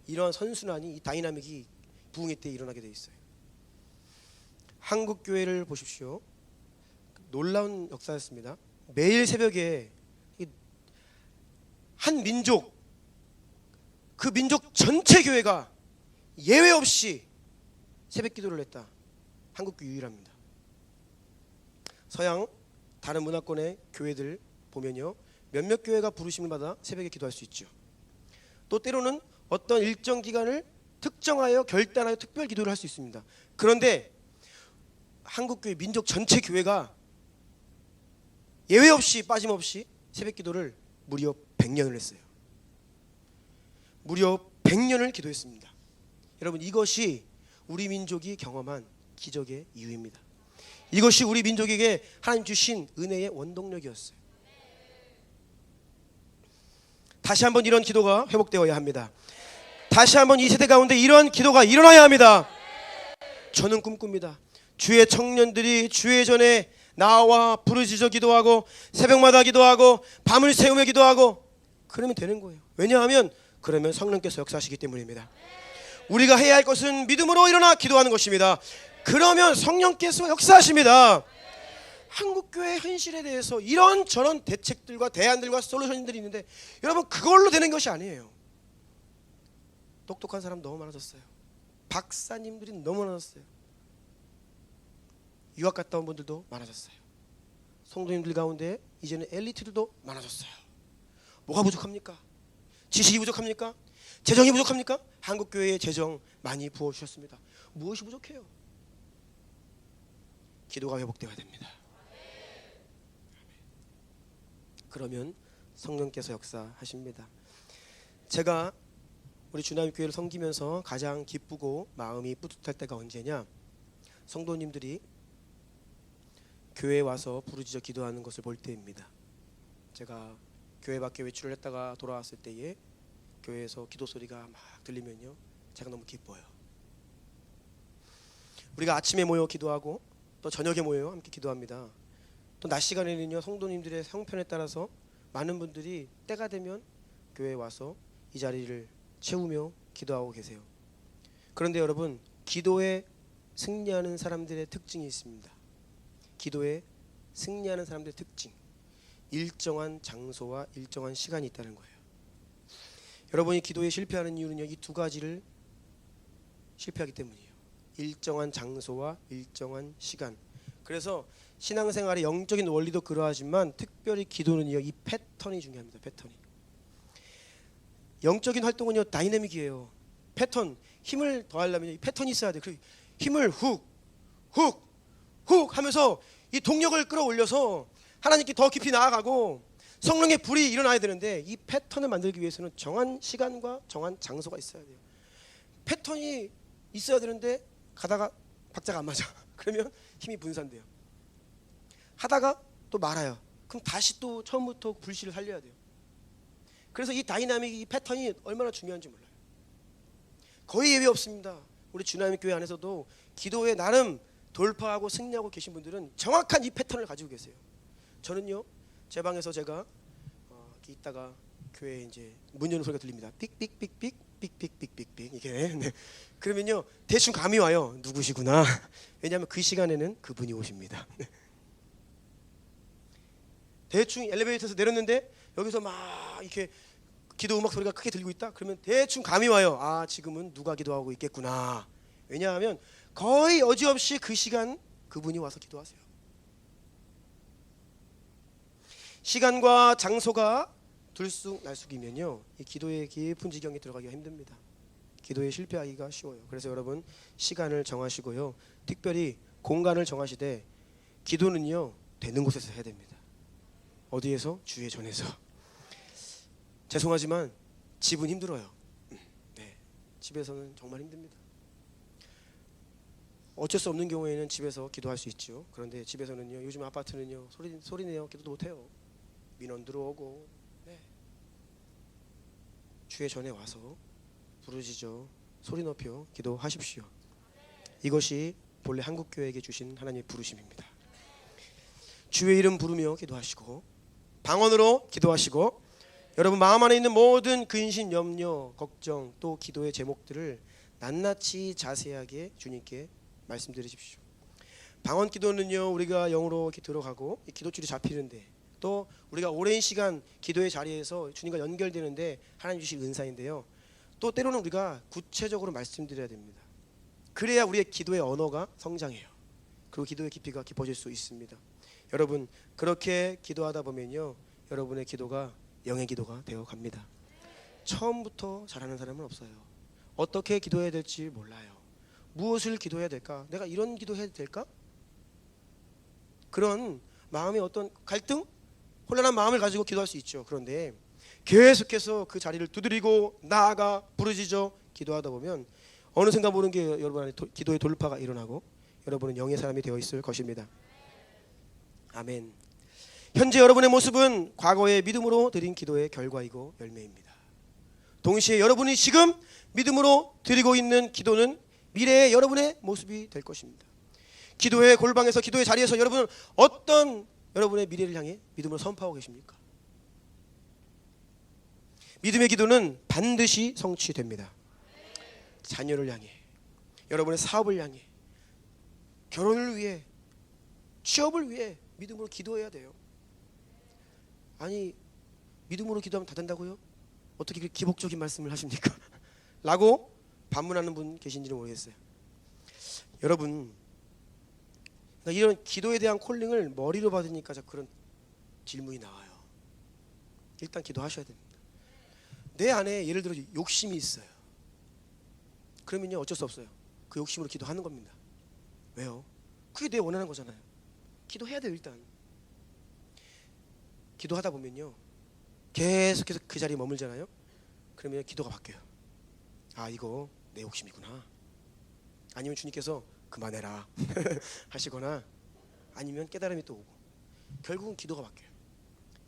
이러한 선순환이, 이 다이나믹이 부흥의 때에 일어나게 돼 있어요. 한국 교회를 보십시오. 놀라운 역사였습니다. 매일 새벽에 한 민족, 그 민족 전체 교회가 예외 없이 새벽 기도를 했다. 한국교 유일합니다. 서양 다른 문화권의 교회들 보면요, 몇몇 교회가 부르심을 받아 새벽에 기도할 수 있죠. 또 때로는 어떤 일정 기간을 특정하여 결단하여 특별 기도를 할 수 있습니다. 그런데 한국교회 민족 전체 교회가 예외 없이 빠짐없이 새벽 기도를 무려 100년을 했어요. 무려 100년을 기도했습니다. 여러분, 이것이 우리 민족이 경험한 기적의 이유입니다. 이것이 우리 민족에게 하나님 주신 은혜의 원동력이었어요. 다시 한번 이런 기도가 회복되어야 합니다. 다시 한번 이 세대 가운데 이런 기도가 일어나야 합니다. 저는 꿈꿉니다. 주의 청년들이 주의 전에 나와 부르짖어 기도하고 새벽마다 기도하고 밤을 새우며 기도하고, 그러면 되는 거예요. 왜냐하면 그러면 성령께서 역사하시기 때문입니다. 우리가 해야 할 것은 믿음으로 일어나 기도하는 것입니다. 그러면 성령께서 역사하십니다. 한국교회 현실에 대해서 이런저런 대책들과 대안들과 솔루션들이 있는데, 여러분 그걸로 되는 것이 아니에요. 똑똑한 사람 너무 많아졌어요. 박사님들이 너무 많아졌어요. 유학 갔다 온 분들도 많아졌어요. 성도님들 가운데 이제는 엘리트들도 많아졌어요. 뭐가 부족합니까? 지식이 부족합니까? 재정이 부족합니까? 한국교회에 재정 많이 부어주셨습니다. 무엇이 부족해요? 기도가 회복되어야 됩니다. 그러면 성령께서 역사하십니다. 제가 우리 주남교회를 섬기면서 가장 기쁘고 마음이 뿌듯할 때가 언제냐? 성도님들이 교회에 와서 부르짖어 기도하는 것을 볼 때입니다. 제가 교회 밖에 외출을 했다가 돌아왔을 때에 교회에서 기도 소리가 막 들리면요, 제가 너무 기뻐요. 우리가 아침에 모여 기도하고 또 저녁에 모여 함께 기도합니다. 또 낮 시간에는요, 성도님들의 형편에 따라서 많은 분들이 때가 되면 교회에 와서 이 자리를 채우며 기도하고 계세요. 그런데 여러분, 기도에 승리하는 사람들의 특징이 있습니다. 기도에 승리하는 사람들의 특징, 일정한 장소와 일정한 시간이 있다는 거예요. 여러분이 기도에 실패하는 이유는 이 두 가지를 실패하기 때문이에요. 일정한 장소와 일정한 시간. 그래서 신앙생활의 영적인 원리도 그러하지만 특별히 기도는요, 이 패턴이 중요합니다. 패턴이. 영적인 활동은요, 다이내믹이에요. 패턴, 힘을 더하려면 이 패턴이 있어야 돼요. 그 힘을 훅 하면서 이 동력을 끌어올려서 하나님께 더 깊이 나아가고 성령의 불이 일어나야 되는데, 이 패턴을 만들기 위해서는 정한 시간과 정한 장소가 있어야 돼요. 패턴이 있어야 되는데 가다가 박자가 안 맞아. 그러면 힘이 분산돼요. 하다가 또 말아요. 그럼 다시 또 처음부터 불씨를 살려야 돼요. 그래서 이 다이나믹, 이 패턴이 얼마나 중요한지 몰라요. 거의 예외 없습니다. 우리 주나님 교회 안에서도 기도에 나름 돌파하고 승리하고 계신 분들은 정확한 이 패턴을 가지고 계세요. 저는요, 제 방에서 제가 이렇게 있다가 교회에 이제 문 여는 소리가 들립니다. 삑삑삑삑 삑삑삑삑삑 이게. 네. 그러면요, 대충 감이 와요. 누구시구나. 왜냐하면 그 시간에는 그분이 오십니다. 대충 엘리베이터에서 내렸는데 여기서 막 이렇게 기도 음악 소리가 크게 들리고 있다. 그러면 대충 감이 와요. 아, 지금은 누가 기도하고 있겠구나. 왜냐하면 거의 여지없이 그 시간 그분이 와서 기도하세요. 시간과 장소가 들쑥날쑥이면요, 이 기도의 깊은 지경에 들어가기가 힘듭니다. 기도에 실패하기가 쉬워요. 그래서 여러분, 시간을 정하시고요, 특별히 공간을 정하시되, 기도는요 되는 곳에서 해야 됩니다. 어디에서? 주의 전에서. 죄송하지만 집은 힘들어요. 네, 집에서는 정말 힘듭니다. 어쩔 수 없는 경우에는 집에서 기도할 수 있죠. 그런데 집에서는요, 요즘 아파트는요, 소리내요 기도도 못해요. 민원 들어오고. 네. 주의 전에 와서 부르짖어 소리 높여 기도하십시오. 이것이 본래 한국교회에게 주신 하나님의 부르심입니다. 주의 이름 부르며 기도하시고 방언으로 기도하시고 여러분 마음 안에 있는 모든 근심, 염려, 걱정 또 기도의 제목들을 낱낱이 자세하게 주님께 말씀드리십시오. 방언 기도는요, 우리가 영으로 이렇게 들어가고 기도줄이 잡히는데 또 우리가 오랜 시간 기도의 자리에서 주님과 연결되는데 하나님 주신 은사인데요. 또 때로는 우리가 구체적으로 말씀드려야 됩니다. 그래야 우리의 기도의 언어가 성장해요. 그리고 기도의 깊이가 깊어질 수 있습니다. 여러분 그렇게 기도하다 보면요, 여러분의 기도가 영의 기도가 되어 갑니다. 처음부터 잘하는 사람은 없어요. 어떻게 기도해야 될지 몰라요. 무엇을 기도해야 될까? 내가 이런 기도해야 될까? 그런 마음의 어떤 갈등, 혼란한 마음을 가지고 기도할 수 있죠. 그런데 계속해서 그 자리를 두드리고 나아가 부르짖어 기도하다 보면 어느 순간 모르게 여러분 안에 기도의 돌파가 일어나고 여러분은 영의 사람이 되어 있을 것입니다. 아멘. 현재 여러분의 모습은 과거의 믿음으로 드린 기도의 결과이고 열매입니다. 동시에 여러분이 지금 믿음으로 드리고 있는 기도는 미래의 여러분의 모습이 될 것입니다. 기도의 골방에서 기도의 자리에서 여러분은 어떤 여러분의 미래를 향해 믿음으로 선포하고 계십니까? 믿음의 기도는 반드시 성취됩니다. 자녀를 향해, 여러분의 사업을 향해, 결혼을 위해, 취업을 위해 믿음으로 기도해야 돼요. 아니 믿음으로 기도하면 다 된다고요? 어떻게 그렇게 기복적인 말씀을 하십니까? 라고 반문하는 분 계신지는 모르겠어요. 여러분 그러니까 이런 기도에 대한 콜링을 머리로 받으니까 자꾸 그런 질문이 나와요. 일단 기도하셔야 됩니다. 내 안에 예를 들어 욕심이 있어요. 그러면요 어쩔 수 없어요. 그 욕심으로 기도하는 겁니다. 왜요? 그게 내 원하는 거잖아요. 기도해야 돼요. 일단 기도하다 보면요 계속해서 그 자리에 머물잖아요. 그러면 기도가 바뀌어요. 아 이거 내 욕심이구나. 아니면 주님께서 그만해라 하시거나 아니면 깨달음이 또 오고 결국은 기도가 바뀌어요.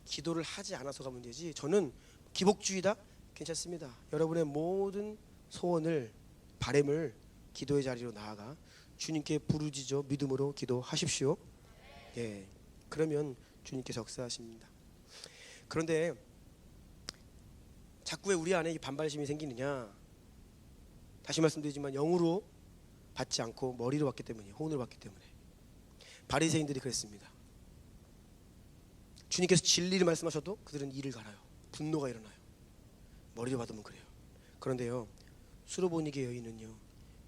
기도를 하지 않아서가 문제지 저는 기복주의다? 괜찮습니다. 여러분의 모든 소원을 바램을 기도의 자리로 나아가 주님께 부르짖어 믿음으로 기도하십시오. 예, 그러면 주님께서 역사하십니다. 그런데 자꾸 왜 우리 안에 이 반발심이 생기느냐? 다시 말씀드리지만 영으로 받지 않고 머리로 받기 때문에, 혼으로 받기 때문에. 바리새인들이 그랬습니다. 주님께서 진리를 말씀하셔도 그들은 이를 갈아요. 분노가 일어나요. 머리로 받으면 그래요. 그런데요 수로보니게 여인은요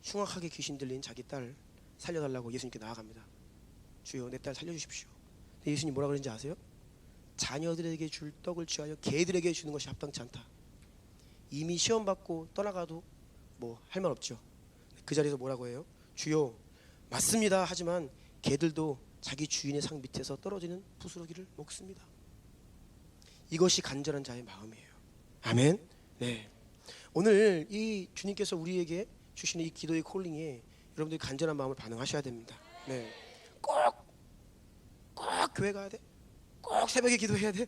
흉악하게 귀신 들린 자기 딸 살려달라고 예수님께 나아갑니다. 주여 내 딸 살려주십시오. 근데 예수님 뭐라 그러는지 아세요? 자녀들에게 줄 떡을 취하여 개들에게 주는 것이 합당치 않다. 이미 시험 받고 떠나가도 뭐 할 말 없죠. 그 자리에서 뭐라고 해요? 주여 맞습니다. 하지만 개들도 자기 주인의 상 밑에서 떨어지는 부스러기를 먹습니다. 이것이 간절한 자의 마음이에요. 아멘. 네. 오늘 이 주님께서 우리에게 주시는 이 기도의 콜링에 여러분들이 간절한 마음을 반응하셔야 됩니다. 네. 꼭 교회 가야 돼. 꼭 새벽에 기도해야 돼.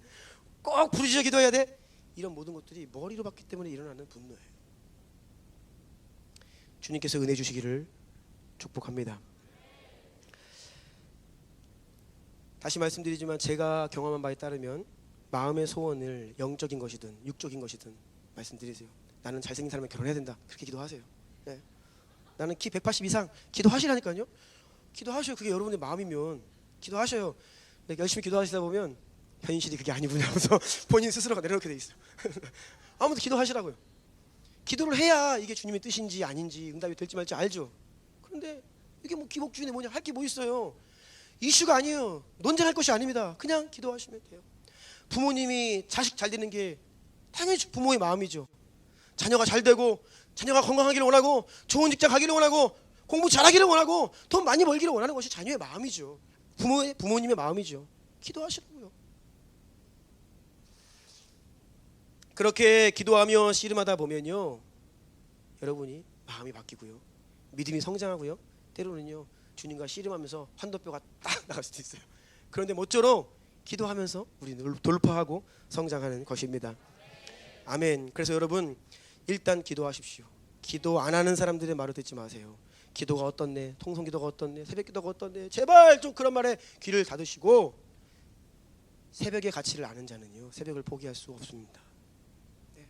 꼭 부르짖어 기도해야 돼. 이런 모든 것들이 머리로 받기 때문에 일어나는 분노예요. 주님께서 은혜 주시기를 축복합니다. 다시 말씀드리지만 제가 경험한 바에 따르면 마음의 소원을 영적인 것이든 육적인 것이든 말씀드리세요. 나는 잘생긴 사람과 결혼해야 된다. 그렇게 기도하세요. 네. 나는 키 180 이상 기도하시라니까요. 기도하셔요. 그게 여러분의 마음이면 기도하셔요. 열심히 기도하시다 보면 현실이 그게 아니구나 하면서 본인 스스로가 내려놓게 돼 있어요. 아무튼 기도하시라고요. 기도를 해야 이게 주님의 뜻인지 아닌지 응답이 될지 말지 알죠. 그런데 이게 뭐 기복주의네 뭐냐 할 게 뭐 있어요. 이슈가 아니에요. 논쟁할 것이 아닙니다. 그냥 기도하시면 돼요. 부모님이 자식 잘 되는 게 당연히 부모의 마음이죠. 자녀가 잘 되고 자녀가 건강하기를 원하고 좋은 직장 가기를 원하고 공부 잘하기를 원하고 돈 많이 벌기를 원하는 것이 자녀의 마음이죠. 부모님의 마음이죠. 기도하시라고요. 그렇게 기도하며 씨름하다 보면요 여러분이 마음이 바뀌고요 믿음이 성장하고요 때로는요 주님과 씨름하면서 환도뼈가 딱 나갈 수도 있어요. 그런데 모쪼록 기도하면서 우리는 돌파하고 성장하는 것입니다. 아멘. 그래서 여러분 일단 기도하십시오. 기도 안 하는 사람들의 말을 듣지 마세요. 기도가 어떻네, 통성기도가 어떻네, 새벽기도가 어떻네, 제발 좀 그런 말에 귀를 닫으시고, 새벽의 가치를 아는 자는요 새벽을 포기할 수 없습니다. 네.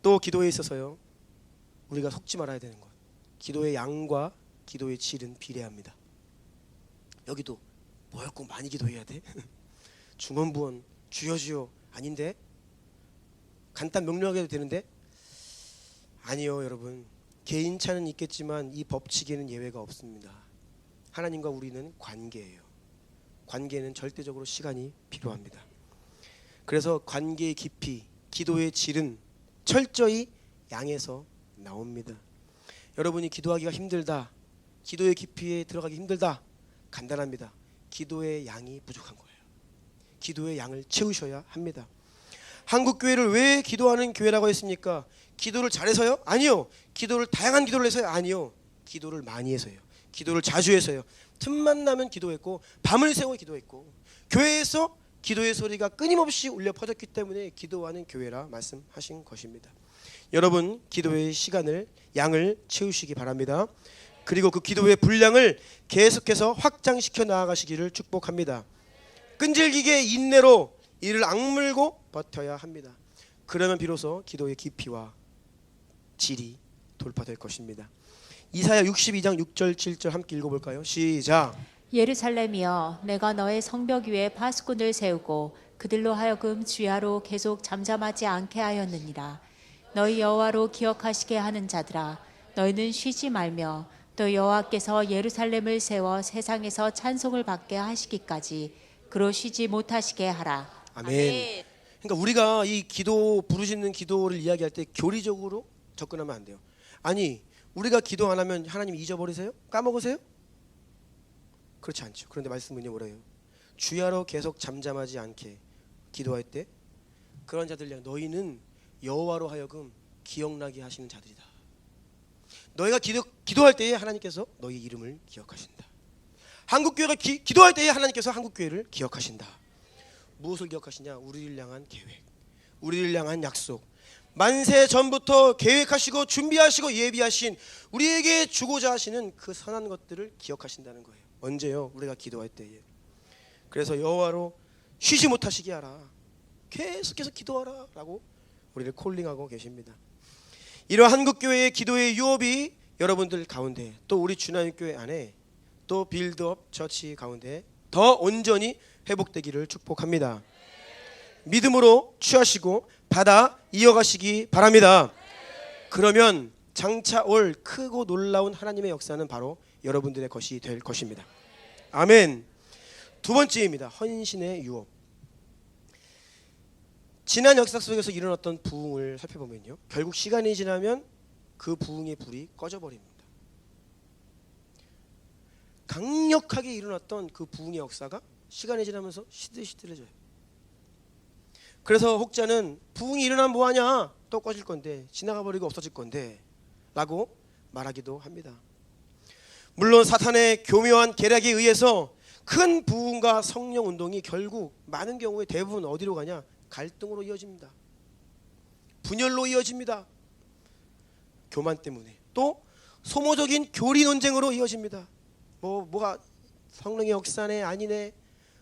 또 기도에 있어서요 우리가 속지 말아야 되는 것, 기도의 양과 기도의 질은 비례합니다. 여기도 뭐야 꼭 많이 기도해야 돼? 중언부언 주여 주여 아닌데? 간단 명료하게 해도 되는데? 아니요 여러분, 개인차는 있겠지만 이 법칙에는 예외가 없습니다. 하나님과 우리는 관계예요. 관계는 절대적으로 시간이 필요합니다. 그래서 관계의 깊이, 기도의 질은 철저히 양에서 나옵니다. 여러분이 기도하기가 힘들다, 기도의 깊이에 들어가기 힘들다, 간단합니다. 기도의 양이 부족한 거예요. 기도의 양을 채우셔야 합니다. 한국교회를 왜 기도하는 교회라고 했습니까? 기도를 잘해서요? 아니요. 기도를 다양한 기도를 해서요? 아니요. 기도를 많이 해서요. 기도를 자주 해서요. 틈만 나면 기도했고 밤을 새워 기도했고, 교회에서 기도의 소리가 끊임없이 울려 퍼졌기 때문에 기도하는 교회라 말씀하신 것입니다. 여러분 기도의 시간을, 양을 채우시기 바랍니다. 그리고 그 기도의 분량을 계속해서 확장시켜 나아가시기를 축복합니다. 끈질기게 인내로 이를 악물고 버텨야 합니다. 그러면 비로소 기도의 깊이와 질이 돌파될 것입니다. 이사야 62장 6절 7절 함께 읽어볼까요? 시작. 예루살렘이여, 내가 너의 성벽 위에 파수꾼을 세우고 그들로 하여금 주야로 계속 잠잠하지 않게 하였느니라. 너희 여호와로 기억하시게 하는 자들아, 너희는 쉬지 말며 또 여호와께서 예루살렘을 세워 세상에서 찬송을 받게 하시기까지 그로 쉬지 못하시게 하라. 아멘. 그러니까 우리가 이 기도, 부르짖는 기도를 이야기할 때 교리적으로 접근하면 안 돼요. 아니 우리가 기도 안 하면 하나님 잊어버리세요? 까먹으세요? 그렇지 않죠. 그런데 말씀은요 뭐래요? 주야로 계속 잠잠하지 않게 기도할 때 그런 자들이야, 너희는 여호와로 하여금 기억나게 하시는 자들이다. 너희가 기도할 때에 하나님께서 너희 이름을 기억하신다. 한국교회가 기도할 때에 하나님께서 한국교회를 기억하신다. 무엇을 기억하시냐? 우리를 향한 계획, 우리를 향한 약속, 만세 전부터 계획하시고 준비하시고 예비하신 우리에게 주고자 하시는 그 선한 것들을 기억하신다는 거예요. 언제요? 우리가 기도할 때에. 그래서 여호와로 쉬지 못하시게 하라, 계속해서 기도하라 라고 우리를 콜링하고 계십니다. 이러한 한국교회의 기도의 유업이 여러분들 가운데, 또 우리 주나님교회 안에, 또 빌드업 처치 가운데 더 온전히 회복되기를 축복합니다. 믿음으로 취하시고 받아 이어가시기 바랍니다. 그러면 장차 올 크고 놀라운 하나님의 역사는 바로 여러분들의 것이 될 것입니다. 아멘. 두 번째입니다. 헌신의 유업. 지난 역사 속에서 일어났던 부흥을 살펴보면요, 결국 시간이 지나면 그 부흥의 불이 꺼져버립니다. 강력하게 일어났던 그 부흥의 역사가 시간이 지나면서 시들시들해져요. 그래서 혹자는 부흥이 일어나면 뭐하냐, 또 꺼질 건데, 지나가 버리고 없어질 건데 라고 말하기도 합니다. 물론 사탄의 교묘한 계략에 의해서 큰 부흥과 성령 운동이 결국 많은 경우에 대부분 어디로 가냐? 갈등으로 이어집니다. 분열로 이어집니다. 교만 때문에. 또 소모적인 교리 논쟁으로 이어집니다. 뭐가 성령의 역사네 아니네,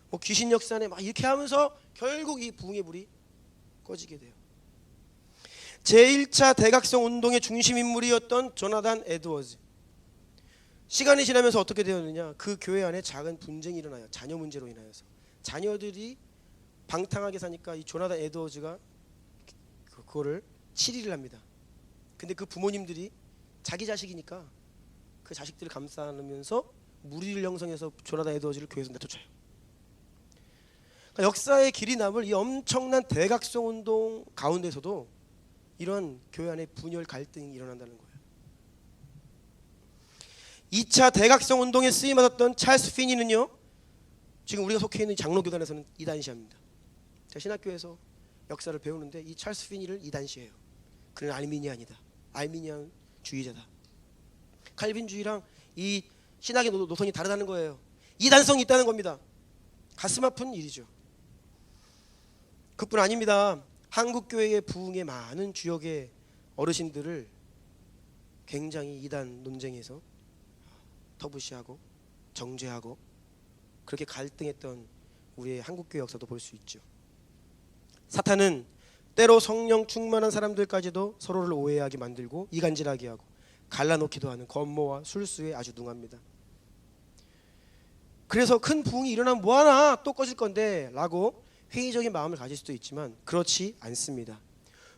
뭐 귀신 역사네, 막 이렇게 하면서 결국 이 부흥의 불이 꺼지게 돼요. 제1차 대각성 운동의 중심 인물이었던 조나단 에드워즈, 시간이 지나면서 어떻게 되었느냐? 그 교회 안에 작은 분쟁이 일어나요. 자녀 문제로 인하여서 자녀들이 방탕하게 사니까 이 조나단 에드워즈가 그거를 치리를 합니다. 근데 그 부모님들이 자기 자식이니까 그 자식들을 감싸면서 무리를 형성해서 조나단 에드워즈를 교회에서 내쫓아요. 그러니까 역사의 길이 남을 이 엄청난 대각성 운동 가운데서도 이런 교회 안에 분열 갈등이 일어난다는 거예요. 2차 대각성 운동에 쓰임받았던 찰스 피니는요, 지금 우리가 속해 있는 장로교단에서는 이단시합니다. 제가 신학교에서 역사를 배우는데 이 찰스 피니를 이단시해요. 그는 알미니안이다. 알미니안 주의자다. 칼빈주의랑 이 신학의 노선이 다르다는 거예요. 이단성이 있다는 겁니다. 가슴 아픈 일이죠. 그뿐 아닙니다. 한국교회의 부흥의 많은 주역의 어르신들을 굉장히 이단 논쟁에서 터부시하고 정죄하고 그렇게 갈등했던 우리의 한국교회 역사도 볼 수 있죠. 사탄은 때로 성령 충만한 사람들까지도 서로를 오해하게 만들고 이간질하게 하고 갈라놓기도 하는 권모와 술수에 아주 능합니다. 그래서 큰 부흥이 일어나면 뭐하나 또 꺼질 건데 라고 회의적인 마음을 가질 수도 있지만 그렇지 않습니다.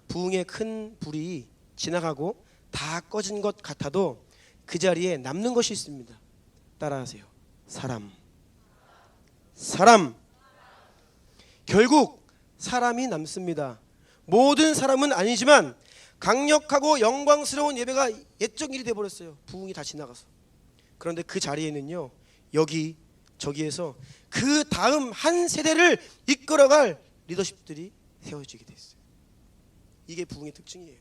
부흥의 큰 불이 지나가고 다 꺼진 것 같아도 그 자리에 남는 것이 있습니다. 따라하세요. 사람. 결국 사람이 남습니다. 모든 사람은 아니지만 강력하고 영광스러운 예배가 옛적 일이 되어버렸어요. 부흥이 다 지나가서. 그런데 그 자리에는요, 여기 저기에서 그 다음 한 세대를 이끌어갈 리더십들이 세워지게 됐어요. 이게 부흥의 특징이에요.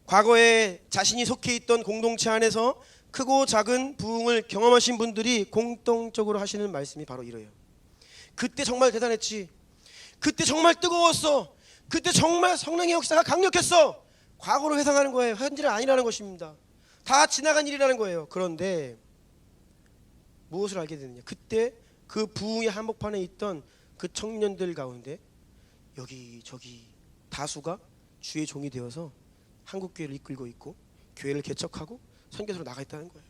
과거에 자신이 속해 있던 공동체 안에서 크고 작은 부흥을 경험하신 분들이 공통적으로 하시는 말씀이 바로 이래요. 그때 정말 대단했지. 그때 정말 뜨거웠어. 그때 정말 성령의 역사가 강력했어. 과거로 회상하는 거예요. 현재는 아니라는 것입니다. 다 지나간 일이라는 거예요. 그런데 무엇을 알게 되느냐? 그때 그 부흥의 한복판에 있던 그 청년들 가운데 여기저기 다수가 주의 종이 되어서 한국교회를 이끌고 있고 교회를 개척하고 선교사로 나가 있다는 거예요.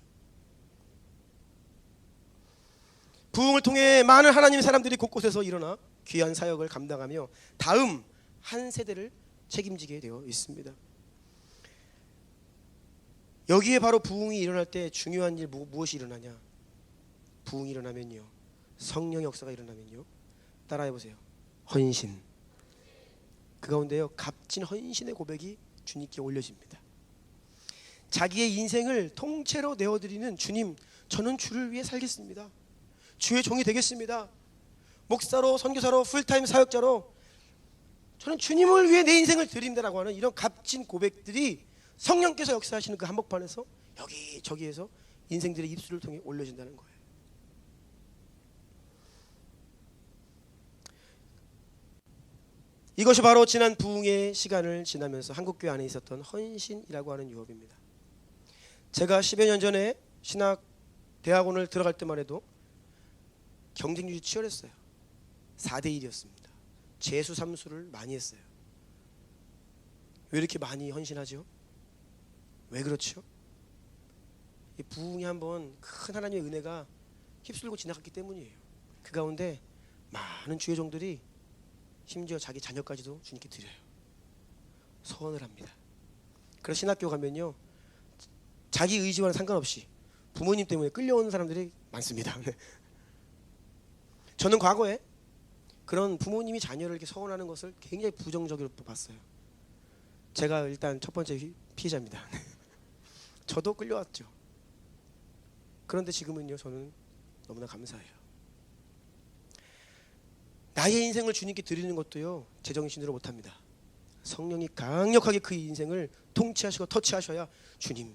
부흥을 통해 많은 하나님의 사람들이 곳곳에서 일어나 귀한 사역을 감당하며 다음 한 세대를 책임지게 되어 있습니다. 여기에 바로 부흥이 일어날 때 중요한 일 무엇이 일어나냐? 부흥이 일어나면요, 성령의 역사가 일어나면요, 따라해보세요. 헌신. 그 가운데요, 값진 헌신의 고백이 주님께 올려집니다. 자기의 인생을 통째로 내어드리는 주님, 저는 주를 위해 살겠습니다. 주의 종이 되겠습니다. 목사로, 선교사로, 풀타임 사역자로 저는 주님을 위해 내 인생을 드린다라고 하는 이런 값진 고백들이 성령께서 역사하시는 그 한복판에서 여기저기에서 인생들의 입술을 통해 올려진다는 거예요. 이것이 바로 지난 부흥의 시간을 지나면서 한국교회 안에 있었던 헌신이라고 하는 유업입니다. 제가 10여 년 전에 신학 대학원을 들어갈 때만 해도 경쟁률이 치열했어요. 4대 1이었습니다. 재수 삼수를 많이 했어요. 왜 이렇게 많이 헌신하죠? 왜 그렇죠? 이 부흥이 한번 큰 하나님의 은혜가 휩쓸고 지나갔기 때문이에요. 그 가운데 많은 주의 종들이 심지어 자기 자녀까지도 주님께 드려요. 서원을 합니다. 그래서 신학교 가면요, 자기 의지와는 상관없이 부모님 때문에 끌려오는 사람들이 많습니다. 저는 과거에 그런 부모님이 자녀를 이렇게 서원하는 것을 굉장히 부정적으로 봤어요. 제가 일단 첫 번째 피해자입니다. 저도 끌려왔죠. 그런데 지금은요, 저는 너무나 감사해요. 나의 인생을 주님께 드리는 것도요, 제 정신으로 못합니다. 성령이 강력하게 그 인생을 통치하시고 터치하셔야 주님,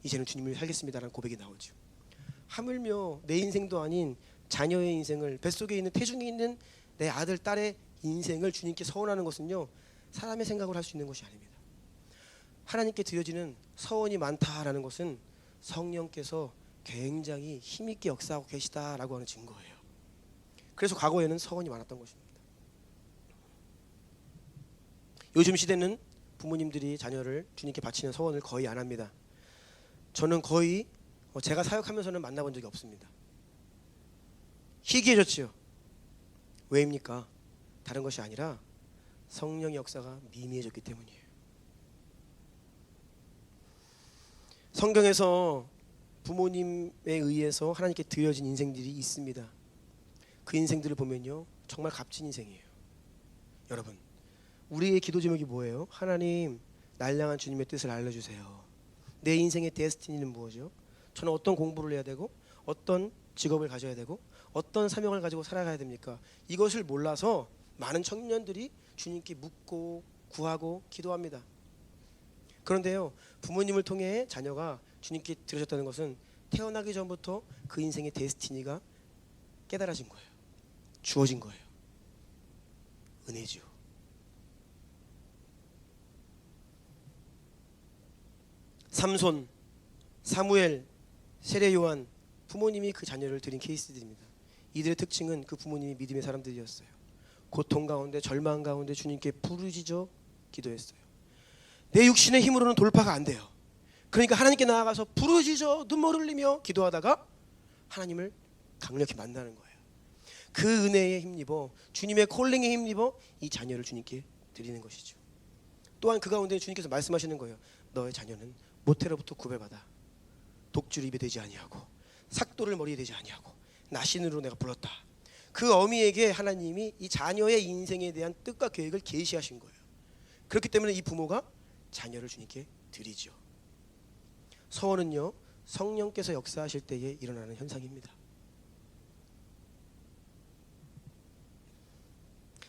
이제는 주님을 살겠습니다라는 고백이 나오죠. 하물며 내 인생도 아닌 자녀의 인생을, 뱃속에 있는 태중에 있는 내 아들, 딸의 인생을 주님께 서원하는 것은요, 사람의 생각을 할 수 있는 것이 아닙니다. 하나님께 드려지는 서원이 많다라는 것은 성령께서 굉장히 힘있게 역사하고 계시다라고 하는 증거예요. 그래서 과거에는 서원이 많았던 것입니다. 요즘 시대는 부모님들이 자녀를 주님께 바치는 서원을 거의 안 합니다. 저는 거의 제가 사역하면서는 만나본 적이 없습니다. 희귀해졌지요. 왜입니까? 다른 것이 아니라 성령의 역사가 미미해졌기 때문이에요. 성경에서 부모님에 의해서 하나님께 드려진 인생들이 있습니다. 그 인생들을 보면요, 정말 값진 인생이에요. 여러분, 우리의 기도 제목이 뭐예요? 하나님, 날 향한 주님의 뜻을 알려주세요. 내 인생의 데스티니는 무엇이죠? 저는 어떤 공부를 해야 되고, 어떤 직업을 가져야 되고, 어떤 사명을 가지고 살아가야 됩니까? 이것을 몰라서 많은 청년들이 주님께 묻고 구하고 기도합니다. 그런데요, 부모님을 통해 자녀가 주님께 들어졌다는 것은 태어나기 전부터 그 인생의 데스티니가 깨달아진 거예요. 주어진 거예요. 은혜죠. 삼손, 사무엘, 세례 요한, 부모님이 그 자녀를 드린 케이스들입니다. 이들의 특징은 그 부모님이 믿음의 사람들이었어요. 고통 가운데 절망 가운데 주님께 부르짖어 기도했어요. 내 육신의 힘으로는 돌파가 안 돼요. 그러니까 하나님께 나아가서 부르짖어 눈물 흘리며 기도하다가 하나님을 강력히 만나는 거예요. 그 은혜에 힘입어 주님의 콜링에 힘입어 이 자녀를 주님께 드리는 것이죠. 또한 그 가운데 주님께서 말씀하시는 거예요. 너의 자녀는 모태로부터 구별받아 독주를 입에 대지 아니하고 삭도를 머리에 대지 아니하고 나신으로 내가 불렀다. 그 어미에게 하나님이 이 자녀의 인생에 대한 뜻과 계획을 계시하신 거예요. 그렇기 때문에 이 부모가 자녀를 주님께 드리죠. 서원은요, 성령께서 역사하실 때에 일어나는 현상입니다.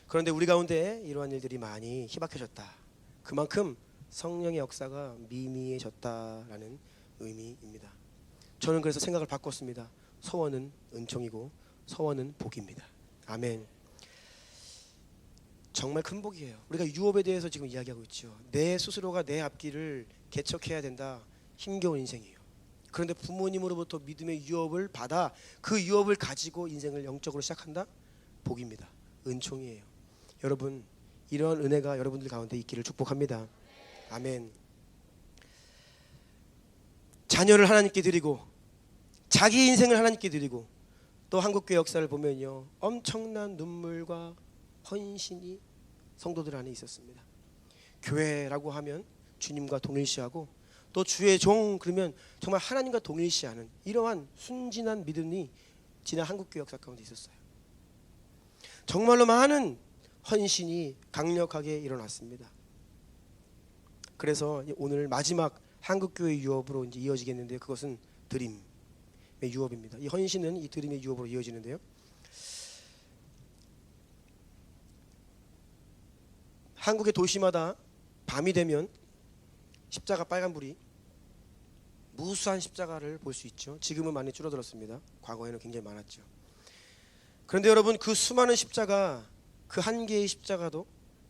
그런데 우리 가운데 이러한 일들이 많이 희박해졌다. 그만큼 성령의 역사가 미미해졌다라는 의미입니다. 저는 그래서 생각을 바꿨습니다. 서원은 은총이고 서원은 복입니다. 아멘. 정말 큰 복이에요. 우리가 유업에 대해서 지금 이야기하고 있죠. 내 스스로가 내 앞길을 개척해야 된다. 힘겨운 인생이에요. 그런데 부모님으로부터 믿음의 유업을 받아 그 유업을 가지고 인생을 영적으로 시작한다. 복입니다. 은총이에요. 여러분, 이런 은혜가 여러분들 가운데 있기를 축복합니다. 아멘. 자녀를 하나님께 드리고 자기 인생을 하나님께 드리고 또 한국교회 역사를 보면요, 엄청난 눈물과 헌신이 성도들 안에 있었습니다. 교회라고 하면 주님과 동일시하고 또 주의 종 그러면 정말 하나님과 동일시하는 이러한 순진한 믿음이 지난 한국교회 역사 가운데 있었어요. 정말로 많은 헌신이 강력하게 일어났습니다. 그래서 오늘 마지막 한국교회 유업으로 이제 이어지겠는데 그것은 드림의 유업입니다. 이 헌신은 이 드림의 유업으로 이어지는데요. 한국의 도시마다 밤이 되면 십자가 빨간불이 무수한 십자가를 볼 수 있죠. 지금은 많이 줄어들었습니다. 과거에는 굉장히 많았죠. 그런데 여러분, 그 수많은 십자가, 그 한 개의 십자가도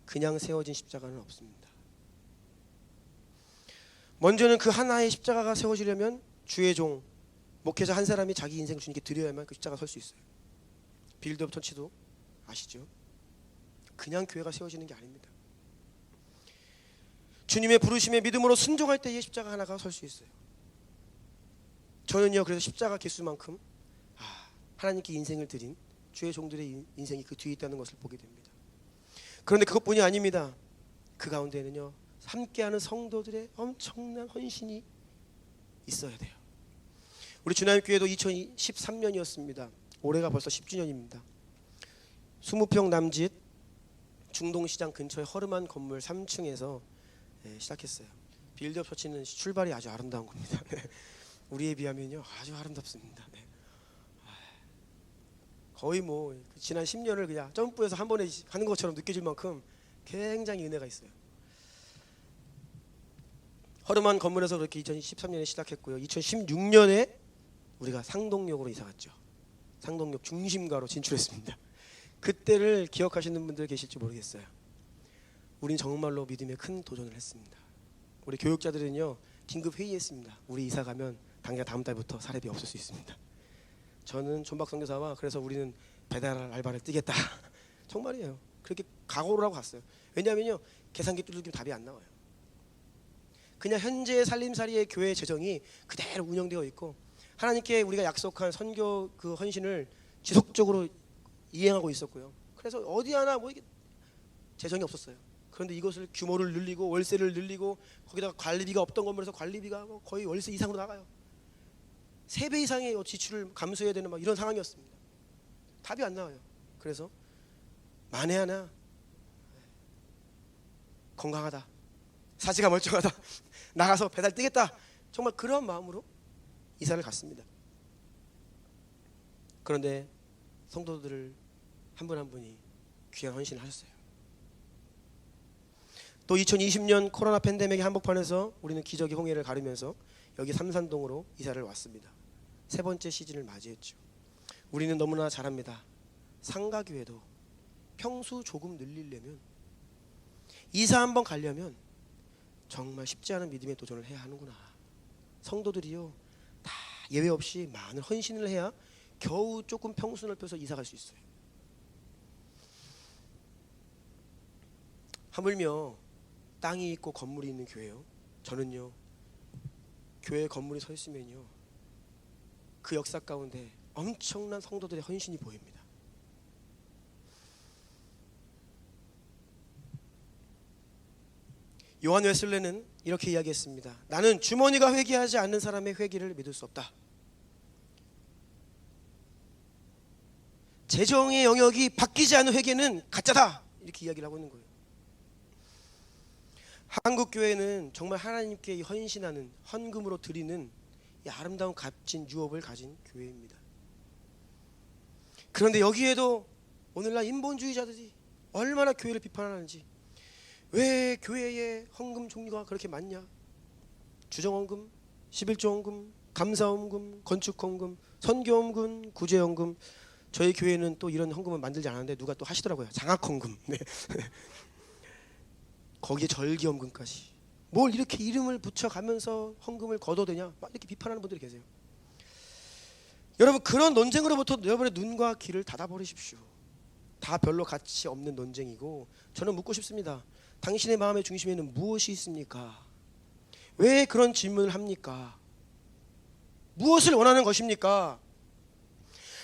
그냥 세워진 십자가는 없습니다. 먼저는 그 하나의 십자가가 세워지려면 주의 종, 목회자 한 사람이 자기 인생을 주님께 드려야만 그 십자가 설 수 있어요. 빌드업 천치도 아시죠? 그냥 교회가 세워지는 게 아닙니다. 주님의 부르심에 믿음으로 순종할 때에 십자가 하나가 설 수 있어요. 저는요, 그래서 십자가 개수만큼 하나님께 인생을 드린 주의 종들의 인생이 그 뒤에 있다는 것을 보게 됩니다. 그런데 그것뿐이 아닙니다. 그 가운데는요, 함께하는 성도들의 엄청난 헌신이 있어야 돼요. 우리 주남교회도 2013년이었습니다. 올해가 벌써 10주년입니다. 20평 남짓 중동시장 근처의 허름한 건물 3층에서 시작했어요. 빌드업 처치는 출발이 아주 아름다운 겁니다. 우리에 비하면요 아주 아름답습니다. 거의 뭐 지난 10년을 그냥 점프해서 한 번에 하는 것처럼 느껴질 만큼 굉장히 은혜가 있어요. 허름한 건물에서 그렇게 2013년에 시작했고요. 2016년에 우리가 상동역으로 이사 갔죠. 상동역 중심가로 진출했습니다. 그때를 기억하시는 분들 계실지 모르겠어요. 우린 정말로 믿음에 큰 도전을 했습니다. 우리 교육자들은요 긴급 회의했습니다. 우리 이사 가면 당장 다음 달부터 사례비 없을 수 있습니다. 저는 존박 선교사와 그래서 우리는 배달 알바를 뛰겠다. 정말이에요. 그렇게 각오를 하고 갔어요. 왜냐하면요 계산기 뚫기면 답이 안 나와요. 그냥 현재의 살림살이의 교회 재정이 그대로 운영되어 있고 하나님께 우리가 약속한 선교 그 헌신을 지속적으로 이행하고 있었고요. 그래서 어디 하나 뭐 이게 재정이 없었어요. 그런데 이것을 규모를 늘리고 월세를 늘리고 거기다가 관리비가 없던 건물에서 관리비가 거의 월세 이상으로 나가요. 3배 이상의 지출을 감수해야 되는 막 이런 상황이었습니다. 답이 안 나와요. 그래서 만에 하나 건강하다, 사지가 멀쩡하다, 나가서 배달 뛰겠다, 정말 그런 마음으로 이사를 갔습니다. 그런데 성도들을 한 분 한 분이 귀한 헌신을 하셨어요. 또 2020년 코로나 팬데믹의 한복판에서 우리는 기적의 홍해를 가르면서 여기 삼산동으로 이사를 왔습니다. 세 번째 시즌을 맞이했죠. 우리는 너무나 잘합니다. 상가교회도 평수 조금 늘리려면, 이사 한번 가려면 정말 쉽지 않은 믿음의 도전을 해야 하는구나. 성도들이요, 다 예외 없이 많은 헌신을 해야 겨우 조금 평수 넓혀서 이사 갈 수 있어요. 하물며 땅이 있고 건물이 있는 교회요, 저는요, 교회 건물이 서 있으면요, 그 역사 가운데 엄청난 성도들의 헌신이 보입니다. 요한 웨슬레는 이렇게 이야기했습니다. 나는 주머니가 회개하지 않는 사람의 회개를 믿을 수 없다. 재정의 영역이 바뀌지 않는 회개는 가짜다, 이렇게 이야기를 하고 있는 거예요. 한국 교회는 정말 하나님께 헌신하는, 헌금으로 드리는 이 아름다운 값진 유업을 가진 교회입니다. 그런데 여기에도 오늘날 인본주의자들이 얼마나 교회를 비판하는지, 왜 교회에 헌금 종류가 그렇게 많냐? 주정헌금, 11조 헌금, 감사헌금, 건축헌금, 선교헌금, 구제헌금. 저희 교회는 또 이런 헌금은 만들지 않았는데 누가 또 하시더라고요. 장학헌금. 네. 거기에 절기헌금까지. 뭘 이렇게 이름을 붙여가면서 헌금을 거둬대냐, 막 이렇게 비판하는 분들이 계세요. 여러분, 그런 논쟁으로부터 여러분의 눈과 귀를 닫아버리십시오. 다 별로 가치 없는 논쟁이고, 저는 묻고 싶습니다. 당신의 마음의 중심에는 무엇이 있습니까? 왜 그런 질문을 합니까? 무엇을 원하는 것입니까?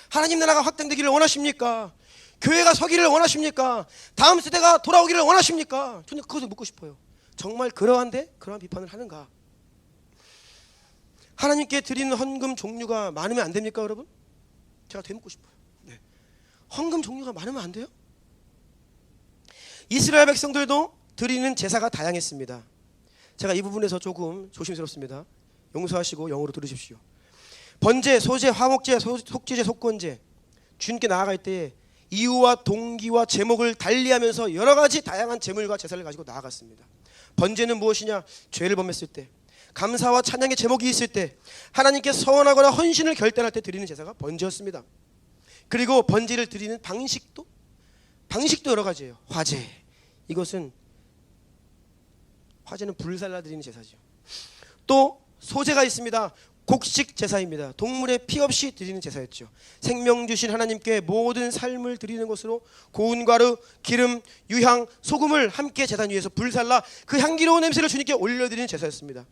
하나님 나라가 확장되기를 원하십니까? 교회가 서기를 원하십니까? 다음 세대가 돌아오기를 원하십니까? 저는 그것을 묻고 싶어요. 정말 그러한데 그러한 비판을 하는가? 하나님께 드리는 헌금 종류가 많으면 안 됩니까, 여러분? 제가 되묻고 싶어요. 네. 헌금 종류가 많으면 안 돼요? 이스라엘 백성들도 드리는 제사가 다양했습니다. 제가 이 부분에서 조금 조심스럽습니다. 용서하시고 영어로 들으십시오. 번제, 소제, 화목제, 속죄제, 속건제, 주님께 나아갈 때 이유와 동기와 제목을 달리하면서 여러 가지 다양한 제물과 제사를 가지고 나아갔습니다. 번제는 무엇이냐? 죄를 범했을 때, 감사와 찬양의 제목이 있을 때, 하나님께 서원하거나 헌신을 결단할 때 드리는 제사가 번제였습니다. 그리고 번제를 드리는 방식도 여러 가지예요. 화제, 이것은 화제는 불살라 드리는 제사죠. 또 소제가 있습니다. 곡식 제사입니다. 동물의 피 없이 드리는 제사였죠. 생명 주신 하나님께 모든 삶을 드리는 것으로 고운 가루, 기름, 유향, 소금을 함께 제단 위에서 불살라 그 향기로운 냄새를 주님께 올려드리는 제사였습니다.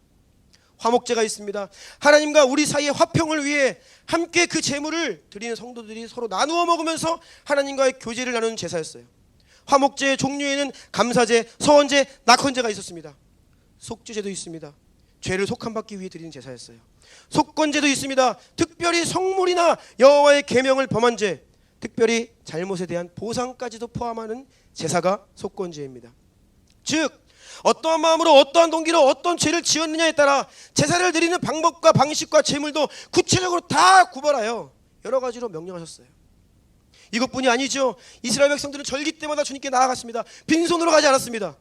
화목제가 있습니다. 하나님과 우리 사이의 화평을 위해 함께 그 제물을 드리는 성도들이 서로 나누어 먹으면서 하나님과의 교제를 나누는 제사였어요. 화목제의 종류에는 감사제, 서원제, 낙헌제가 있었습니다. 속죄제도 있습니다. 죄를 속함받기 위해 드리는 제사였어요. 속건제도 있습니다. 특별히 성물이나 여호와의 계명을 범한 죄, 특별히 잘못에 대한 보상까지도 포함하는 제사가 속건제입니다. 즉 어떠한 마음으로 어떠한 동기로 어떤 죄를 지었느냐에 따라 제사를 드리는 방법과 방식과 제물도 구체적으로 다 구별하여 여러 가지로 명령하셨어요. 이것뿐이 아니죠. 이스라엘 백성들은 절기 때마다 주님께 나아갔습니다. 빈손으로 가지 않았습니다.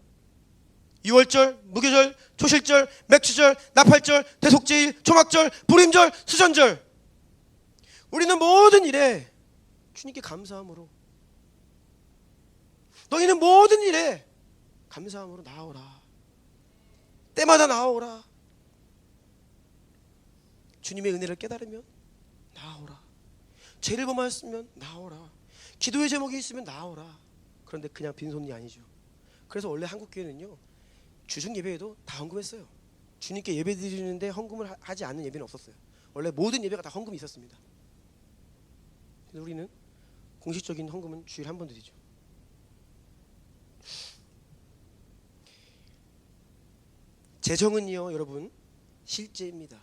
유월절, 무교절, 초실절, 맥주절, 나팔절, 대속제일, 초막절, 불임절, 수전절, 우리는 모든 일에 주님께 감사함으로, 너희는 모든 일에 감사함으로 나아오라. 때마다 나아오라. 주님의 은혜를 깨달으면 나아오라. 죄를 범하였으면 나아오라. 기도의 제목이 있으면 나아오라. 그런데 그냥 빈손이 아니죠. 그래서 원래 한국교회는요, 주중 예배에도 다 헌금했어요. 주님께 예배 드리는데 헌금을 하지 않는 예배는 없었어요. 원래 모든 예배가 다 헌금이 있었습니다. 근데 우리는 공식적인 헌금은 주일에 한 번 드리죠. 재정은요, 여러분, 실제입니다.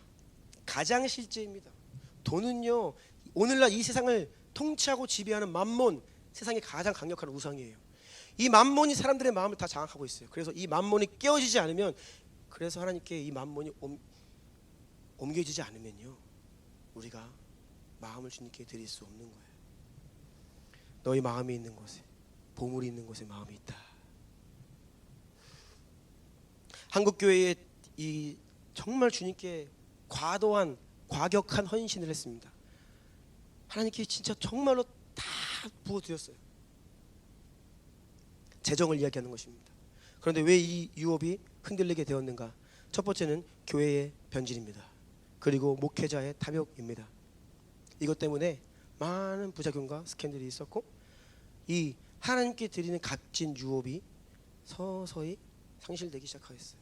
가장 실제입니다. 돈은요, 오늘날 이 세상을 통치하고 지배하는 맘몬, 세상의 가장 강력한 우상이에요. 이 맘몬이 사람들의 마음을 다 장악하고 있어요. 그래서 이 맘몬이 깨어지지 않으면, 그래서 하나님께 이 맘몬이 옮겨지지 않으면요, 우리가 마음을 주님께 드릴 수 없는 거예요. 너희 마음이 있는 곳에 보물이 있는 곳에 마음이 있다. 한국교회에 이 정말 주님께 과격한 헌신을 했습니다. 하나님께 진짜 정말로 다 부어드렸어요. 재정을 이야기하는 것입니다. 그런데 왜 이 유업이 흔들리게 되었는가? 첫 번째는 교회의 변질입니다. 그리고 목회자의 탐욕입니다. 이것 때문에 많은 부작용과 스캔들이 있었고, 이 하나님께 드리는 값진 유업이 서서히 상실되기 시작하였어요.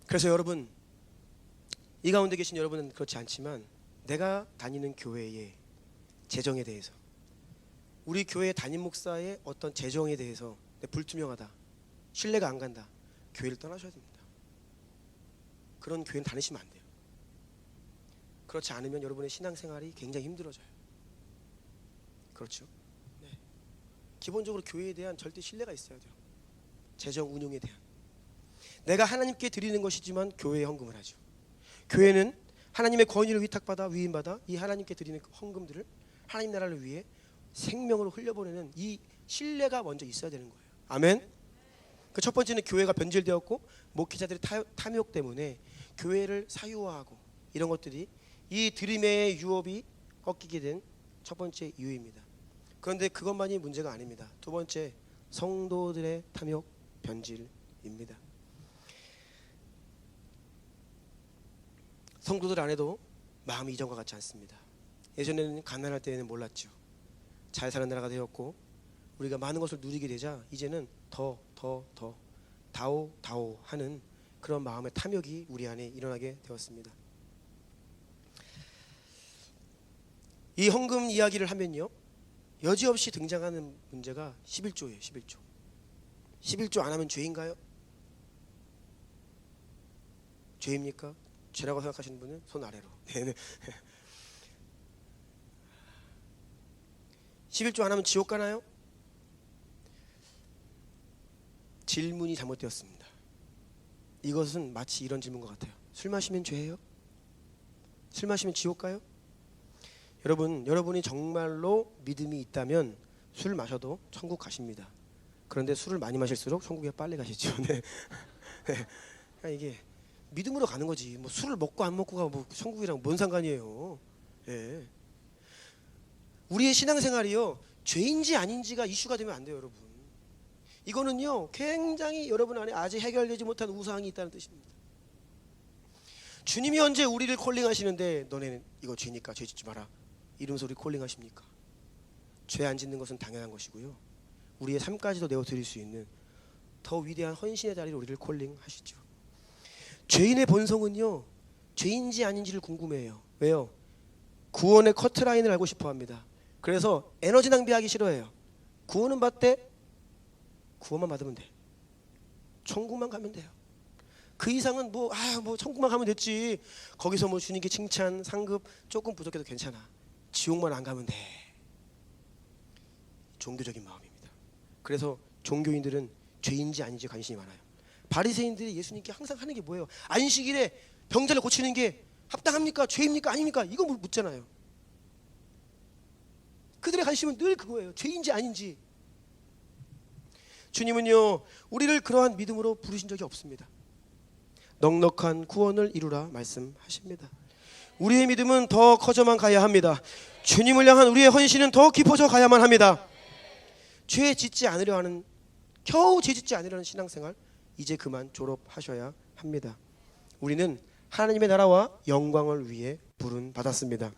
그래서 여러분, 이 가운데 계신 여러분은 그렇지 않지만 내가 다니는 교회의 재정에 대해서, 우리 교회 담임 목사의 어떤 재정에 대해서 불투명하다, 신뢰가 안 간다, 교회를 떠나셔야 됩니다. 그런 교회는 다니시면 안 돼요. 그렇지 않으면 여러분의 신앙생활이 굉장히 힘들어져요. 그렇죠? 네. 기본적으로 교회에 대한 절대 신뢰가 있어야 돼요. 재정 운용에 대한. 내가 하나님께 드리는 것이지만 교회에 헌금을 하죠. 교회는 하나님의 권위를 위탁받아 위임받아 이 하나님께 드리는 헌금들을 하나님 나라를 위해 생명으로 흘려보내는 이 신뢰가 먼저 있어야 되는 거예요. 아멘. 그 첫 번째는 교회가 변질되었고 목회자들의 탐욕 때문에 교회를 사유화하고 이런 것들이 이 드림의 유업이 꺾이게 된 첫 번째 이유입니다. 그런데 그것만이 문제가 아닙니다. 두 번째, 성도들의 탐욕 변질입니다. 성도들 안에도 마음이 이전과 같지 않습니다. 예전에는 가난할 때에는 몰랐죠. 잘 사는 나라가 되었고 우리가 많은 것을 누리게 되자 이제는 더 다오 하는 그런 마음의 탐욕이 우리 안에 일어나게 되었습니다. 이 헌금 이야기를 하면요, 여지없이 등장하는 문제가 11조예요. 11조. 11조 안 하면 죄인가요? 죄입니까? 죄라고 생각하시는 분은 손 아래로. 11조 안 하면 지옥 가나요? 질문이 잘못되었습니다. 이것은 마치 이런 질문 것 같아요. 술 마시면 죄예요? 술 마시면 지옥 가요? 여러분, 여러분이 정말로 믿음이 있다면 술 마셔도 천국 가십니다. 그런데 술을 많이 마실수록 천국에 빨리 가시죠. 네. 그러니까 이게 믿음으로 가는 거지. 뭐 술을 먹고 안 먹고가 뭐 천국이랑 뭔 상관이에요. 예. 우리의 신앙생활이요, 죄인지 아닌지가 이슈가 되면 안 돼요, 여러분. 이거는요, 굉장히 여러분 안에 아직 해결되지 못한 우상이 있다는 뜻입니다. 주님이 언제 우리를 콜링하시는데 너네는 이거 죄니까 죄 짓지 마라 이러면서 우리 콜링하십니까? 죄 안 짓는 것은 당연한 것이고요, 우리의 삶까지도 내어드릴 수 있는 더 위대한 헌신의 자리로 우리를 콜링하시죠. 죄인의 본성은요, 죄인지 아닌지를 궁금해해요. 왜요? 구원의 커트라인을 알고 싶어합니다. 그래서 에너지 낭비하기 싫어해요. 구원은 받되 구원만 받으면 돼. 천국만 가면 돼요. 그 이상은 뭐 천국만 가면 됐지. 거기서 뭐 주님께 칭찬, 상급 조금 부족해도 괜찮아. 지옥만 안 가면 돼. 종교적인 마음입니다. 그래서 종교인들은 죄인지 아닌지 관심이 많아요. 바리새인들이 예수님께 항상 하는 게 뭐예요? 안식일에 병자를 고치는 게 합당합니까? 죄입니까? 아닙니까? 이거 묻잖아요. 그들의 관심은 늘 그거예요. 죄인지 아닌지. 주님은요, 우리를 그러한 믿음으로 부르신 적이 없습니다. 넉넉한 구원을 이루라 말씀하십니다. 우리의 믿음은 더 커져만 가야 합니다. 주님을 향한 우리의 헌신은 더 깊어져 가야만 합니다. 죄 짓지 않으려 하는, 겨우 죄 짓지 않으려는 신앙생활 이제 그만 졸업하셔야 합니다. 우리는 하나님의 나라와 영광을 위해 부름 받았습니다.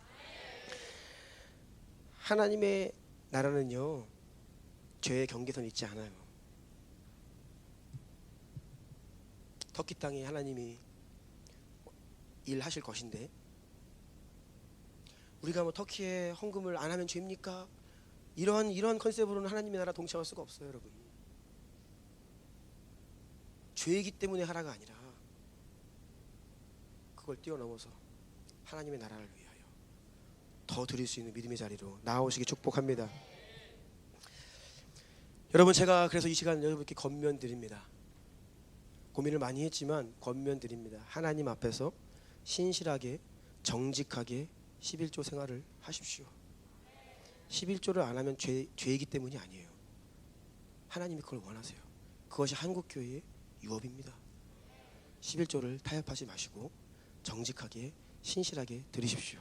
하나님의 나라는요, 죄의 경계선이 있지 않아요. 터키 땅에 하나님이 일하실 것인데 우리가 뭐 터키에 헌금을 안 하면 죄입니까? 이런 컨셉으로는 하나님의 나라 동참할 수가 없어요, 여러분. 죄이기 때문에 하라가 아니라 그걸 뛰어넘어서 하나님의 나라를 위하여 더 드릴 수 있는 믿음의 자리로 나아오시기 축복합니다. 여러분, 제가 그래서 이 시간 여러분께 권면드립니다. 고민을 많이 했지만 권면드립니다. 하나님 앞에서 신실하게 정직하게 11조 생활을 하십시오. 11조를 안 하면 죄이기 때문이 아니에요. 하나님이 그걸 원하세요. 그것이 한국교회의 유업입니다. 11조를 타협하지 마시고 정직하게 신실하게 드리십시오.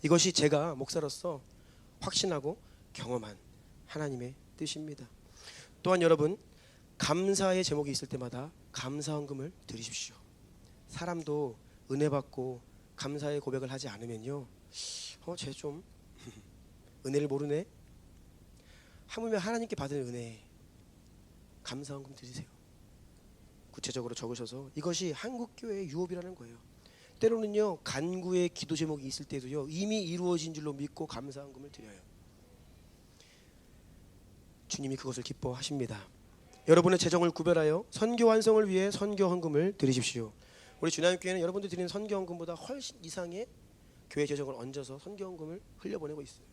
이것이 제가 목사로서 확신하고 경험한 하나님의 뜻입니다. 또한 여러분, 감사의 제목이 있을 때마다 감사헌금을 드리십시오. 사람도 은혜 받고 감사의 고백을 하지 않으면요, 쟤 좀 은혜를 모르네. 하물며 하나님께 받은 은혜 감사헌금 드리세요. 구체적으로 적으셔서 이것이 한국교회의 유업이라는 거예요. 때로는요, 간구의 기도 제목이 있을 때도요, 이미 이루어진 줄로 믿고 감사헌금을 드려요. 주님이 그것을 기뻐하십니다. 여러분의 재정을 구별하여 선교 완성을 위해 선교헌금을 드리십시오. 우리 주나님교회는 여러분들 드리는 선교헌금보다 훨씬 이상의 교회 재정을 얹어서 선교헌금을 흘려보내고 있어요.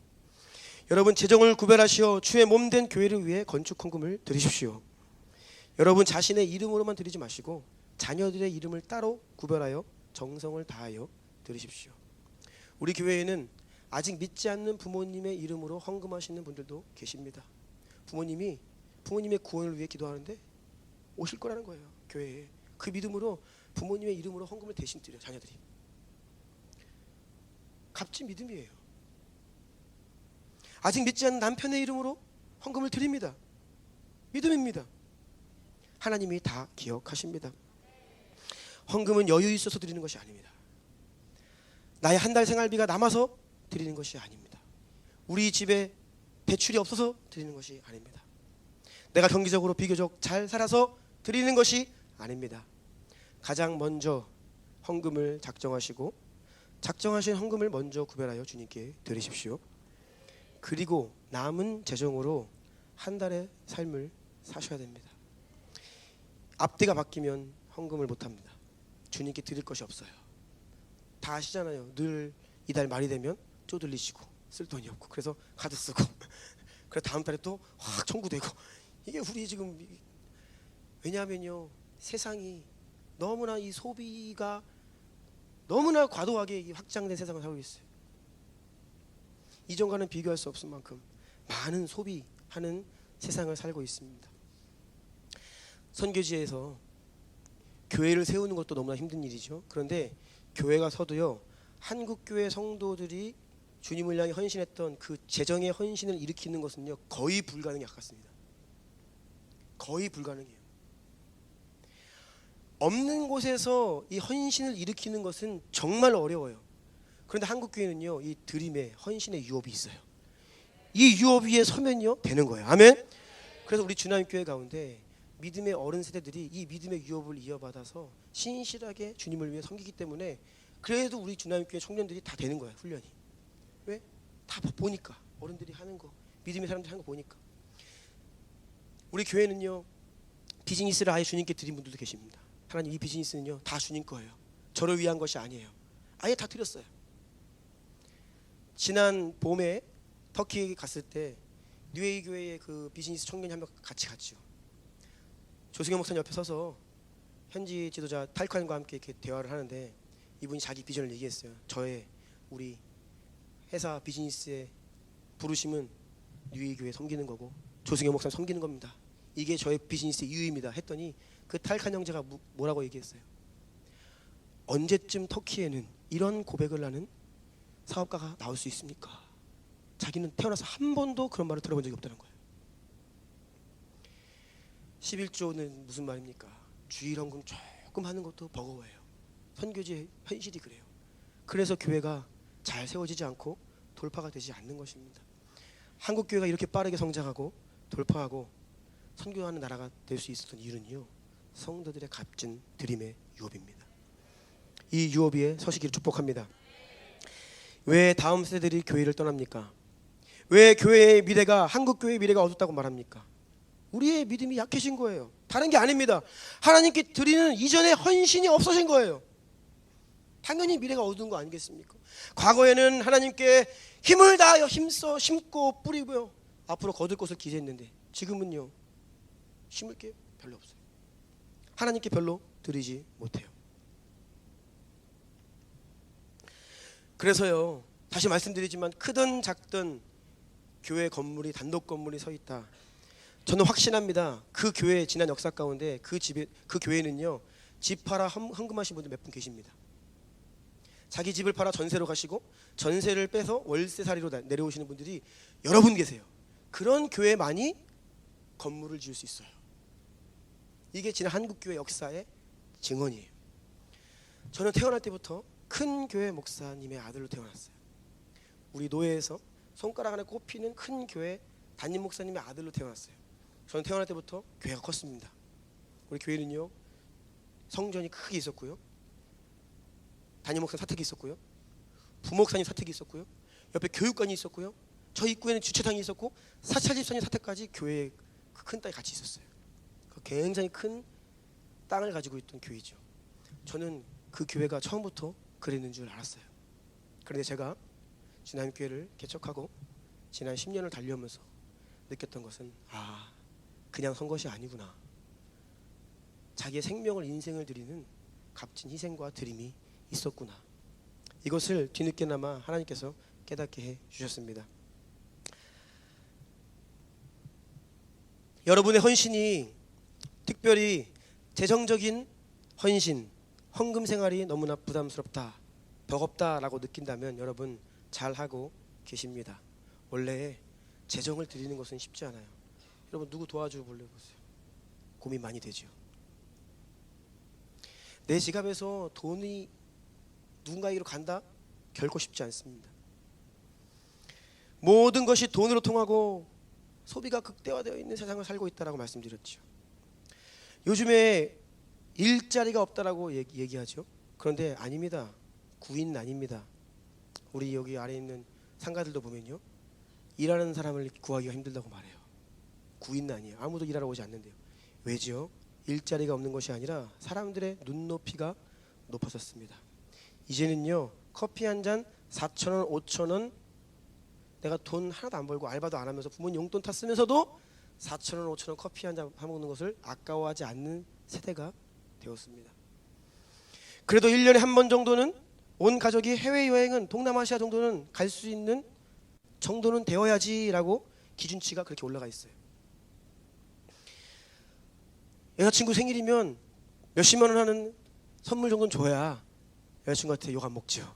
여러분, 재정을 구별하시어 주의 몸된 교회를 위해 건축헌금을 드리십시오. 여러분 자신의 이름으로만 드리지 마시고 자녀들의 이름을 따로 구별하여 정성을 다하여 드리십시오. 우리 교회에는 아직 믿지 않는 부모님의 이름으로 헌금하시는 분들도 계십니다. 부모님의 구원을 위해 기도하는데 오실 거라는 거예요. 교회에 그 믿음으로 부모님의 이름으로 헌금을 대신 드려요. 자녀들이 값진 믿음이에요. 아직 믿지 않는 남편의 이름으로 헌금을 드립니다. 믿음입니다. 하나님이 다 기억하십니다. 헌금은 여유 있어서 드리는 것이 아닙니다. 나의 한 달 생활비가 남아서 드리는 것이 아닙니다. 우리 집에 대출이 없어서 드리는 것이 아닙니다. 내가 경제적으로 비교적 잘 살아서 드리는 것이 아닙니다. 가장 먼저 헌금을 작정하시고 작정하신 헌금을 먼저 구별하여 주님께 드리십시오. 그리고 남은 재정으로 한 달의 삶을 사셔야 됩니다. 앞뒤가 바뀌면 헌금을 못합니다. 주님께 드릴 것이 없어요. 다 아시잖아요. 늘 이달 말이 되면 쪼들리시고 쓸 돈이 없고 그래서 카드 쓰고 그래서 다음 달에 또 확 청구되고 이게 우리 지금 왜냐하면요 세상이 너무나 이 소비가 너무나 과도하게 확장된 세상을 살고 있어요. 이전과는 비교할 수 없을 만큼 많은 소비하는 세상을 살고 있습니다. 선교지에서 교회를 세우는 것도 너무나 힘든 일이죠. 그런데 교회가 서도요 한국교회 성도들이 주님을 향해 헌신했던 그 재정의 헌신을 일으키는 것은요 거의 불가능에 가깝습니다. 거의 불가능해요. 없는 곳에서 이 헌신을 일으키는 것은 정말 어려워요. 그런데 한국교회는요 이 드림의 헌신의 유업이 있어요. 이 유업 위에 서면요 되는 거예요. 아멘. 그래서 우리 주나님교회 가운데 믿음의 어른 세대들이 이 믿음의 유업을 이어받아서 신실하게 주님을 위해 섬기기 때문에 그래도 우리 주나님교회 청년들이 다 되는 거예요. 훈련이. 왜? 다 보니까 어른들이 하는 거 믿음의 사람들이 하는 거 보니까. 우리 교회는요 비즈니스를 아예 주님께 드린 분들도 계십니다. 하나님 이 비즈니스는요 다 주님 거예요. 저를 위한 것이 아니에요. 아예 다 드렸어요. 지난 봄에 터키 갔을 때 뉴에이 교회의 그 비즈니스 청년이 한 명 같이 갔죠. 조승현 목사님 옆에 서서 현지 지도자 탈칸과 함께 이렇게 대화를 하는데 이분이 자기 비전을 얘기했어요. 저의 우리 회사 비즈니스의 부르심은 뉴에이 교회 섬기는 거고 조승현 목사님 섬기는 겁니다. 이게 저의 비즈니스의 이유입니다. 했더니 그 탈칸 형제가 뭐라고 얘기했어요? 언제쯤 터키에는 이런 고백을 하는 사업가가 나올 수 있습니까? 자기는 태어나서 한 번도 그런 말을 들어본 적이 없다는 거예요. 11조는 무슨 말입니까? 주일헌금 조금 하는 것도 버거워요. 선교지의 현실이 그래요. 그래서 교회가 잘 세워지지 않고 돌파가 되지 않는 것입니다. 한국 교회가 이렇게 빠르게 성장하고 돌파하고 선교하는 나라가 될 수 있었던 이유는요 성도들의 값진 드림의 유업입니다. 이 유업 위에 서시기를 축복합니다. 왜 다음 세대들이 교회를 떠납니까? 왜 교회의 미래가 한국 교회의 미래가 어둡다고 말합니까? 우리의 믿음이 약해진 거예요. 다른 게 아닙니다. 하나님께 드리는 이전의 헌신이 없어진 거예요. 당연히 미래가 어두운 거 아니겠습니까? 과거에는 하나님께 힘을 다하여 힘써 심고 뿌리고요 앞으로 거둘 것을 기대했는데 지금은요 심을 게 별로 없어요. 하나님께 별로 드리지 못해요. 그래서요 다시 말씀드리지만 크든 작든 교회 건물이 단독 건물이 서 있다. 저는 확신합니다. 그 교회의 지난 역사 가운데 그 교회는요, 집 팔아 헌금하신 분들 몇 분 계십니다. 자기 집을 팔아 전세로 가시고 전세를 빼서 월세살이로 내려오시는 분들이 여러 분 계세요. 그런 교회만이 건물을 지을 수 있어요. 이게 지난 한국교회 역사의 증언이에요. 저는 태어날 때부터 큰 교회 목사님의 아들로 태어났어요. 우리 노예에서 손가락 안에 꼽히는 큰 교회 담임 목사님의 아들로 태어났어요. 저는 태어날 때부터 교회가 컸습니다. 우리 교회는요, 성전이 크게 있었고요, 담임 목사님 사택이 있었고요, 부목사님 사택이 있었고요, 옆에 교육관이 있었고요, 저 입구에는 주차장이 있었고 사찰집사님 사택까지 교회에 그 큰 땅이 같이 있었어요. 굉장히 큰 땅을 가지고 있던 교회죠. 저는 그 교회가 처음부터 그랬는 줄 알았어요. 그런데 제가 주남교회를 개척하고 지난 10년을 달려오면서 느꼈던 것은, 그냥 선 것이 아니구나. 자기의 생명을, 인생을 드리는 값진 희생과 드림이 있었구나. 이것을 뒤늦게나마 하나님께서 깨닫게 해 주셨습니다. 여러분의 헌신이, 특별히 재정적인 헌신, 헌금 생활이 너무나 부담스럽다, 버겁다라고 느낀다면 여러분 잘하고 계십니다. 원래 재정을 드리는 것은 쉽지 않아요. 여러분 누구 도와줘 볼래 보세요. 고민 많이 되죠. 내 지갑에서 돈이 누군가에게로 간다? 결코 쉽지 않습니다. 모든 것이 돈으로 통하고 소비가 극대화되어 있는 세상을 살고 있다라고 말씀드렸죠. 요즘에 일자리가 없다라고 얘기하죠. 그런데 아닙니다. 구인 아닙니다. 우리 여기 아래 있는 상가들도 보면요, 일하는 사람을 구하기가 힘들다고 말해요. 구인 아니에요. 아무도 일하러 오지 않는데요. 왜죠? 일자리가 없는 것이 아니라 사람들의 눈높이가 높아졌습니다. 이제는요, 커피 한 잔 4,000원, 5,000원, 내가 돈 하나도 안 벌고 알바도 안 하면서 부모님 용돈 다 쓰면서도 4,000원, 5,000원 커피 한 잔 사먹는 것을 아까워하지 않는 세대가 되었습니다. 그래도 1년에 한 번 정도는 온 가족이 해외여행은 동남아시아 정도는 갈 수 있는 정도는 되어야지라고 기준치가 그렇게 올라가 있어요. 여자친구 생일이면 몇십만 원 하는 선물 정도는 줘야 여자친구한테 욕 안 먹죠.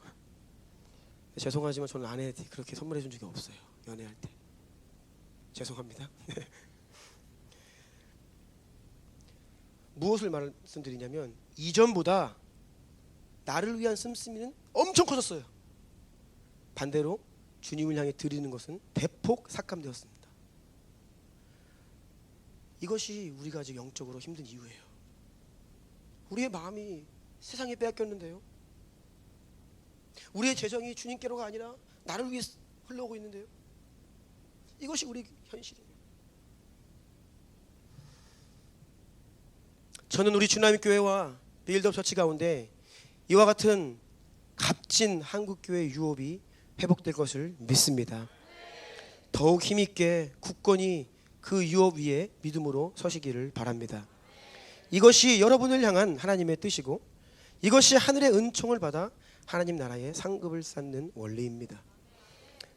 죄송하지만 저는 아내한테 그렇게 선물해 준 적이 없어요. 연애할 때. 죄송합니다. 무엇을 말씀드리냐면, 이전보다 나를 위한 씀씀이는 엄청 커졌어요. 반대로 주님을 향해 드리는 것은 대폭 삭감되었습니다. 이것이 우리가 아직 영적으로 힘든 이유예요. 우리의 마음이 세상에 빼앗겼는데요, 우리의 재정이 주님께로가 아니라 나를 위해 흘러오고 있는데요, 이것이 우리 현실이에요. 저는 우리 주남의 교회와 빌드업 처치 가운데 이와 같은 값진 한국교회 유업이 회복될 것을 믿습니다. 더욱 힘있게 굳건히 그 유업 위에 믿음으로 서시기를 바랍니다. 이것이 여러분을 향한 하나님의 뜻이고, 이것이 하늘의 은총을 받아 하나님 나라의 상급을 쌓는 원리입니다.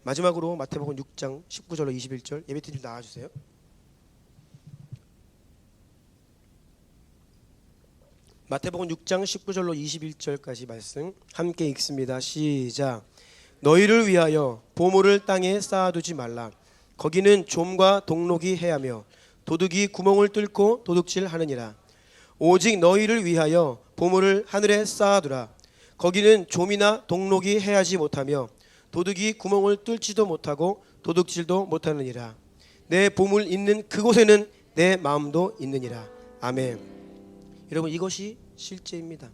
마지막으로 마태복음 6장 19절로 21절 예배팀 좀 나와주세요. 마태복음 6장 19절로 21절까지 말씀 함께 읽습니다. 시작. 너희를 위하여 보물을 땅에 쌓아두지 말라. 거기는 좀과 동록이 해하며 도둑이 구멍을 뚫고 도둑질하느니라. 오직 너희를 위하여 보물을 하늘에 쌓아두라. 거기는 좀이나 동록이 해하지 못하며 도둑이 구멍을 뚫지도 못하고 도둑질도 못하느니라. 내 보물 있는 그곳에는 내 마음도 있느니라. 아멘. 여러분, 이것이 실제입니다.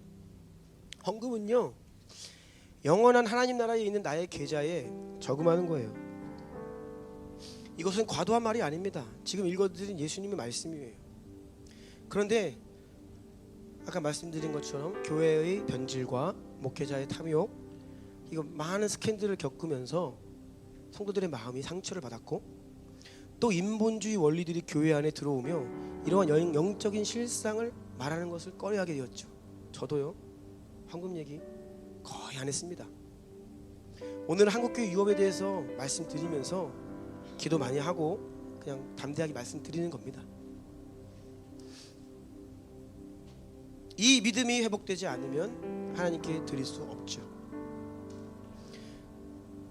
헌금은요, 영원한 하나님 나라에 있는 나의 계좌에 저금하는 거예요. 이것은 과도한 말이 아닙니다. 지금 읽어드린 예수님의 말씀이에요. 그런데 아까 말씀드린 것처럼 교회의 변질과 목회자의 탐욕, 이거 많은 스캔들을 겪으면서 성도들의 마음이 상처를 받았고, 또 인본주의 원리들이 교회 안에 들어오며 이러한 영적인 실상을 말하는 것을 꺼려하게 되었죠. 저도요, 헌금 얘기 거의 안 했습니다. 오늘 한국교회 유업에 대해서 말씀드리면서 기도 많이 하고 그냥 담대하게 말씀드리는 겁니다. 이 믿음이 회복되지 않으면 하나님께 드릴 수 없죠.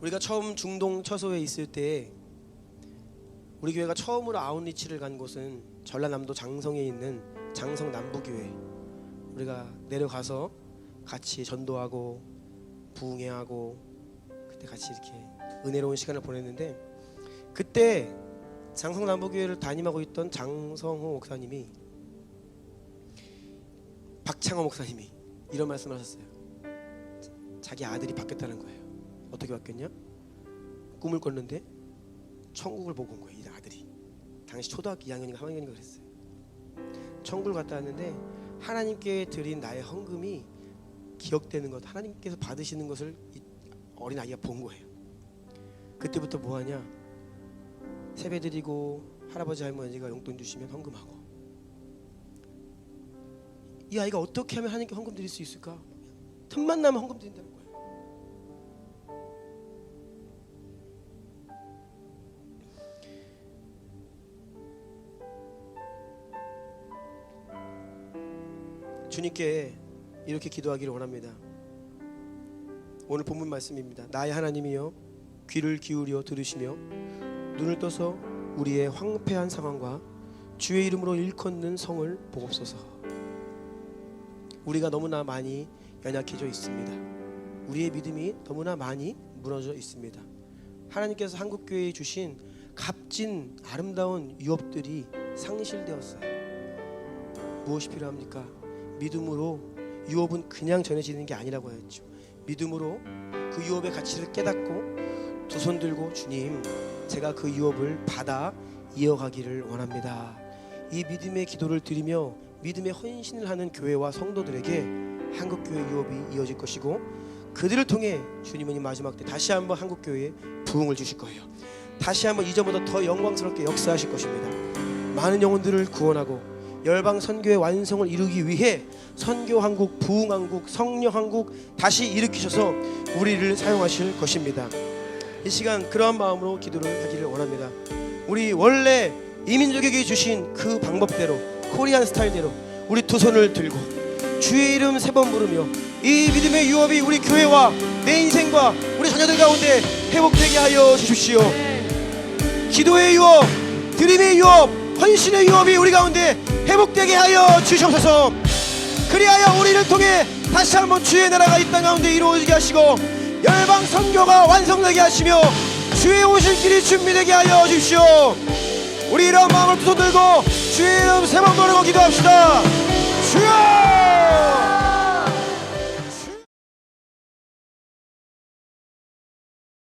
우리가 처음 중동 처소에 있을 때 우리 교회가 처음으로 아웃리치를 간 곳은 전라남도 장성에 있는 장성 남부교회. 우리가 내려가서 같이 전도하고 부흥회하고 그때 같이 이렇게 은혜로운 시간을 보냈는데, 그때 장성 남부교회를 담임하고 있던 장성호 목사님이, 박창호 목사님이 이런 말씀을 하셨어요. 자기 아들이 바뀌었다는 거예요. 어떻게 바뀌었냐? 꿈을 꿨는데 천국을 보고 온 거예요. 이 아들이 당시 초등학교 2학년인가 3학년인가 그랬어요. 천국을 갔다 왔는데 하나님께 드린 나의 헌금이 기억되는 것, 하나님께서 받으시는 것을 이 어린 아이가 본 거예요. 그때부터 뭐하냐? 세배 드리고 할아버지 할머니가 용돈 주시면 헌금하고. 이 아이가 어떻게 하면 하나님께 헌금 드릴 수 있을까? 틈만 나면 헌금 드린다는 거예요. 주님께 이렇게 기도하기를 원합니다. 오늘 본문 말씀입니다. 나의 하나님이여, 귀를 기울여 들으시며 눈을 떠서 우리의 황폐한 상황과 주의 이름으로 일컫는 성을 보옵소서. 우리가 너무나 많이 연약해져 있습니다. 우리의 믿음이 너무나 많이 무너져 있습니다. 하나님께서 한국교회에 주신 값진 아름다운 유업들이 상실되었어요. 무엇이 필요합니까? 믿음으로. 유업은 그냥 전해지는 게 아니라고 했죠. 믿음으로 그 유업의 가치를 깨닫고 두 손 들고, 주님, 제가 그 유업을 받아 이어가기를 원합니다. 이 믿음의 기도를 드리며 믿음의 헌신을 하는 교회와 성도들에게 한국교회 유업이 이어질 것이고, 그들을 통해 주님은 이 마지막 때 다시 한번 한국교회에 부흥을 주실 거예요. 다시 한번 이전보다 더 영광스럽게 역사하실 것입니다. 많은 영혼들을 구원하고 열방 선교의 완성을 이루기 위해 선교한국, 부흥한국, 성령한국 다시 일으키셔서 우리를 사용하실 것입니다. 이 시간 그러한 마음으로 기도를 하기를 원합니다. 우리 원래 이민족에게 주신 그 방법대로, 코리안 스타일대로 우리 두 손을 들고 주의 이름 3번 부르며 이 믿음의 유업이 우리 교회와 내 인생과 우리 자녀들 가운데 회복되게 하여 주십시오. 기도의 유업, 드림의 유업, 헌신의 유업이 우리 가운데 회복되게 하여 주시옵소서. 그리하여 우리를 통해 다시 한번 주의 나라가 이 땅 가운데 이루어지게 하시고 열방 선교가 완성되게 하시며 주의 오실 길이 준비되게 하여 주십시오. 우리 이런 마음을 두 손 들고 주의 이름 3번 부르고 기도합시다.